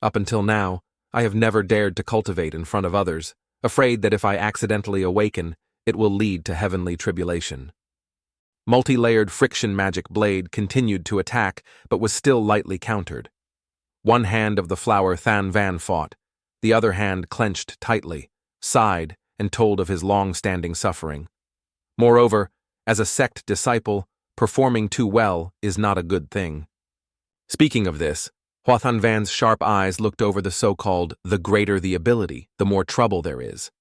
Up until now, I have never dared to cultivate in front of others, afraid that if I accidentally awaken, it will lead to heavenly tribulation. Multi-layered friction magic blade continued to attack, but was still lightly countered. One hand of the flower Than Van fought, the other hand clenched tightly, sighed, and told of his long-standing suffering. Moreover, as a sect disciple, performing too well is not a good thing. Speaking of this, Huathan Van's sharp eyes looked over the so-called the greater the ability, the more trouble there is.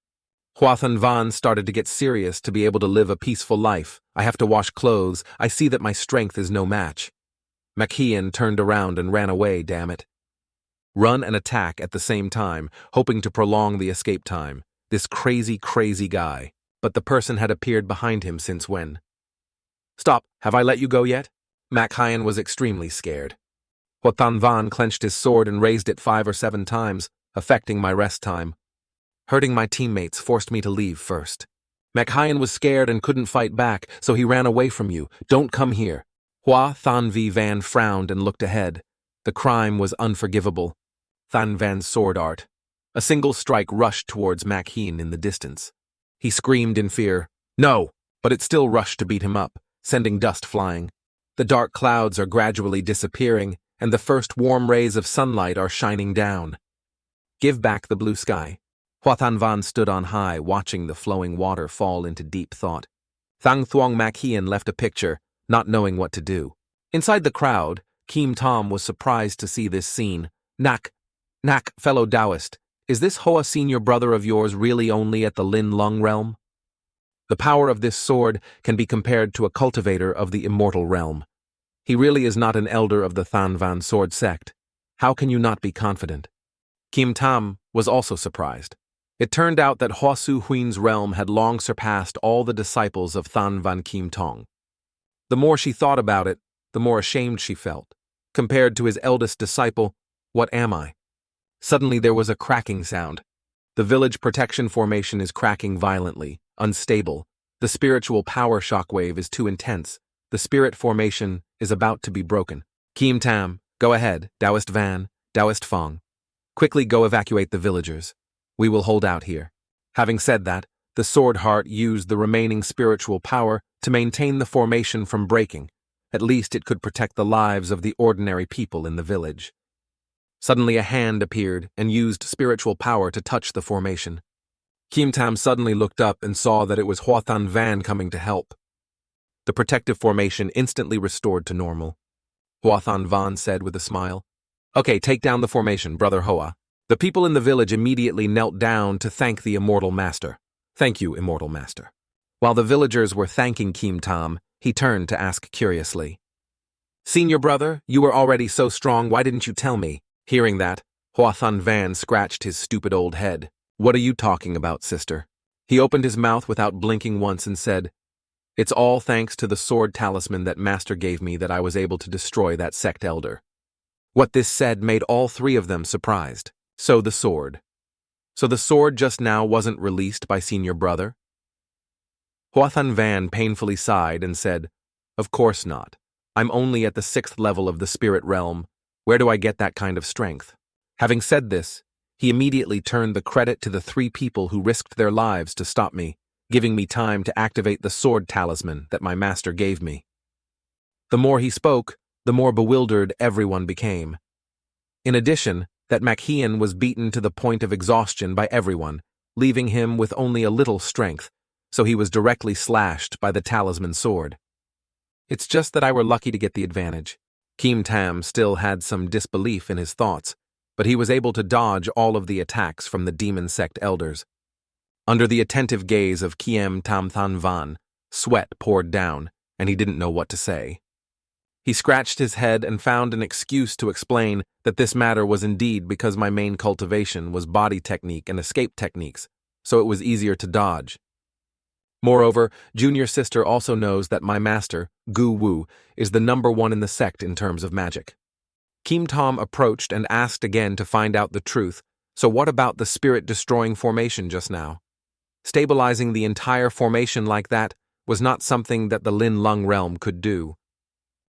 Huathan Van started to get serious to be able to live a peaceful life. I have to wash clothes. I see that my strength is no match. Machian turned around and ran away, damn it. Run and attack at the same time, hoping to prolong the escape time. This crazy guy. But the person had appeared behind him since when? Stop, have I let you go yet? Machian was extremely scared. Huathan Van clenched his sword and raised it 5 or 7 times, affecting my rest time. Hurting my teammates forced me to leave first. Machian was scared and couldn't fight back, so he ran away from you. Don't come here. Huathan Van frowned and looked ahead. The crime was unforgivable. Than Van's sword art. A single strike rushed towards Machian in the distance. He screamed in fear, no, but it still rushed to beat him up, sending dust flying. The dark clouds are gradually disappearing, and the first warm rays of sunlight are shining down. Give back the blue sky. Huathan Van stood on high, watching the flowing water fall into deep thought. Thang Thuong Machian left a picture, not knowing what to do. Inside the crowd, Kim Tom was surprised to see this scene. Nak, fellow Taoist, is this Hoa senior brother of yours really only at the Lin Lung realm? The power of this sword can be compared to a cultivator of the immortal realm. He really is not an elder of the Than Van sword sect. How can you not be confident? Kim Tam was also surprised. It turned out that Hoa Su Huin's realm had long surpassed all the disciples of Than Van Kim Tong. The more she thought about it, the more ashamed she felt. Compared to his eldest disciple, what am I? Suddenly there was a cracking sound. The village protection formation is cracking violently, unstable. The spiritual power shockwave is too intense. The spirit formation is about to be broken. Kim Tam, go ahead, Taoist Van, Taoist Fong. Quickly go evacuate the villagers. We will hold out here. Having said that, the Sword Heart used the remaining spiritual power to maintain the formation from breaking. At least it could protect the lives of the ordinary people in the village. Suddenly a hand appeared and used spiritual power to touch the formation. Kim Tam suddenly looked up and saw that it was Huathan Van coming to help. The protective formation instantly restored to normal. Huathan Van said with a smile, Okay, take down the formation, Brother Hoa. The people in the village immediately knelt down to thank the Immortal Master. Thank you, Immortal Master. While the villagers were thanking Kim Tam, he turned to ask curiously, Senior brother, you were already so strong, why didn't you tell me? Hearing that, Huathan Van scratched his stupid old head. What are you talking about, sister? He opened his mouth without blinking once and said, It's all thanks to the sword talisman that Master gave me that I was able to destroy that sect elder. What this said made all 3 of them surprised. So the sword just now wasn't released by senior brother? Huathan Van painfully sighed and said, Of course not. I'm only at the 6th level of the spirit realm. Where do I get that kind of strength? Having said this, he immediately turned the credit to the 3 people who risked their lives to stop me, giving me time to activate the sword talisman that my master gave me. The more he spoke, the more bewildered everyone became. In addition, that Machian was beaten to the point of exhaustion by everyone, leaving him with only a little strength, so he was directly slashed by the talisman sword. It's just that I were lucky to get the advantage. Kim Tam still had some disbelief in his thoughts, but he was able to dodge all of the attacks from the demon sect elders. Under the attentive gaze of Kiem Tam Than Van, sweat poured down, and he didn't know what to say. He scratched his head and found an excuse to explain that this matter was indeed because my main cultivation was body technique and escape techniques, so it was easier to dodge. Moreover, Junior Sister also knows that my master, Gu Wu, is the #1 in the sect in terms of magic. Kim Tom approached and asked again to find out the truth, so what about the spirit-destroying formation just now? Stabilizing the entire formation like that was not something that the Lin Lung realm could do.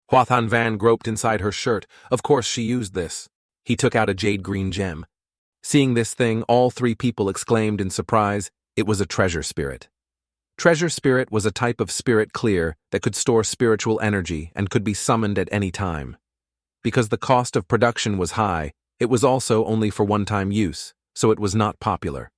Huathan Van groped inside her shirt. Of course she used this. He took out a jade-green gem. Seeing this thing, all 3 people exclaimed in surprise. It was a treasure spirit. Treasure spirit was a type of spirit clear that could store spiritual energy and could be summoned at any time. Because the cost of production was high, it was also only for one-time use, so it was not popular.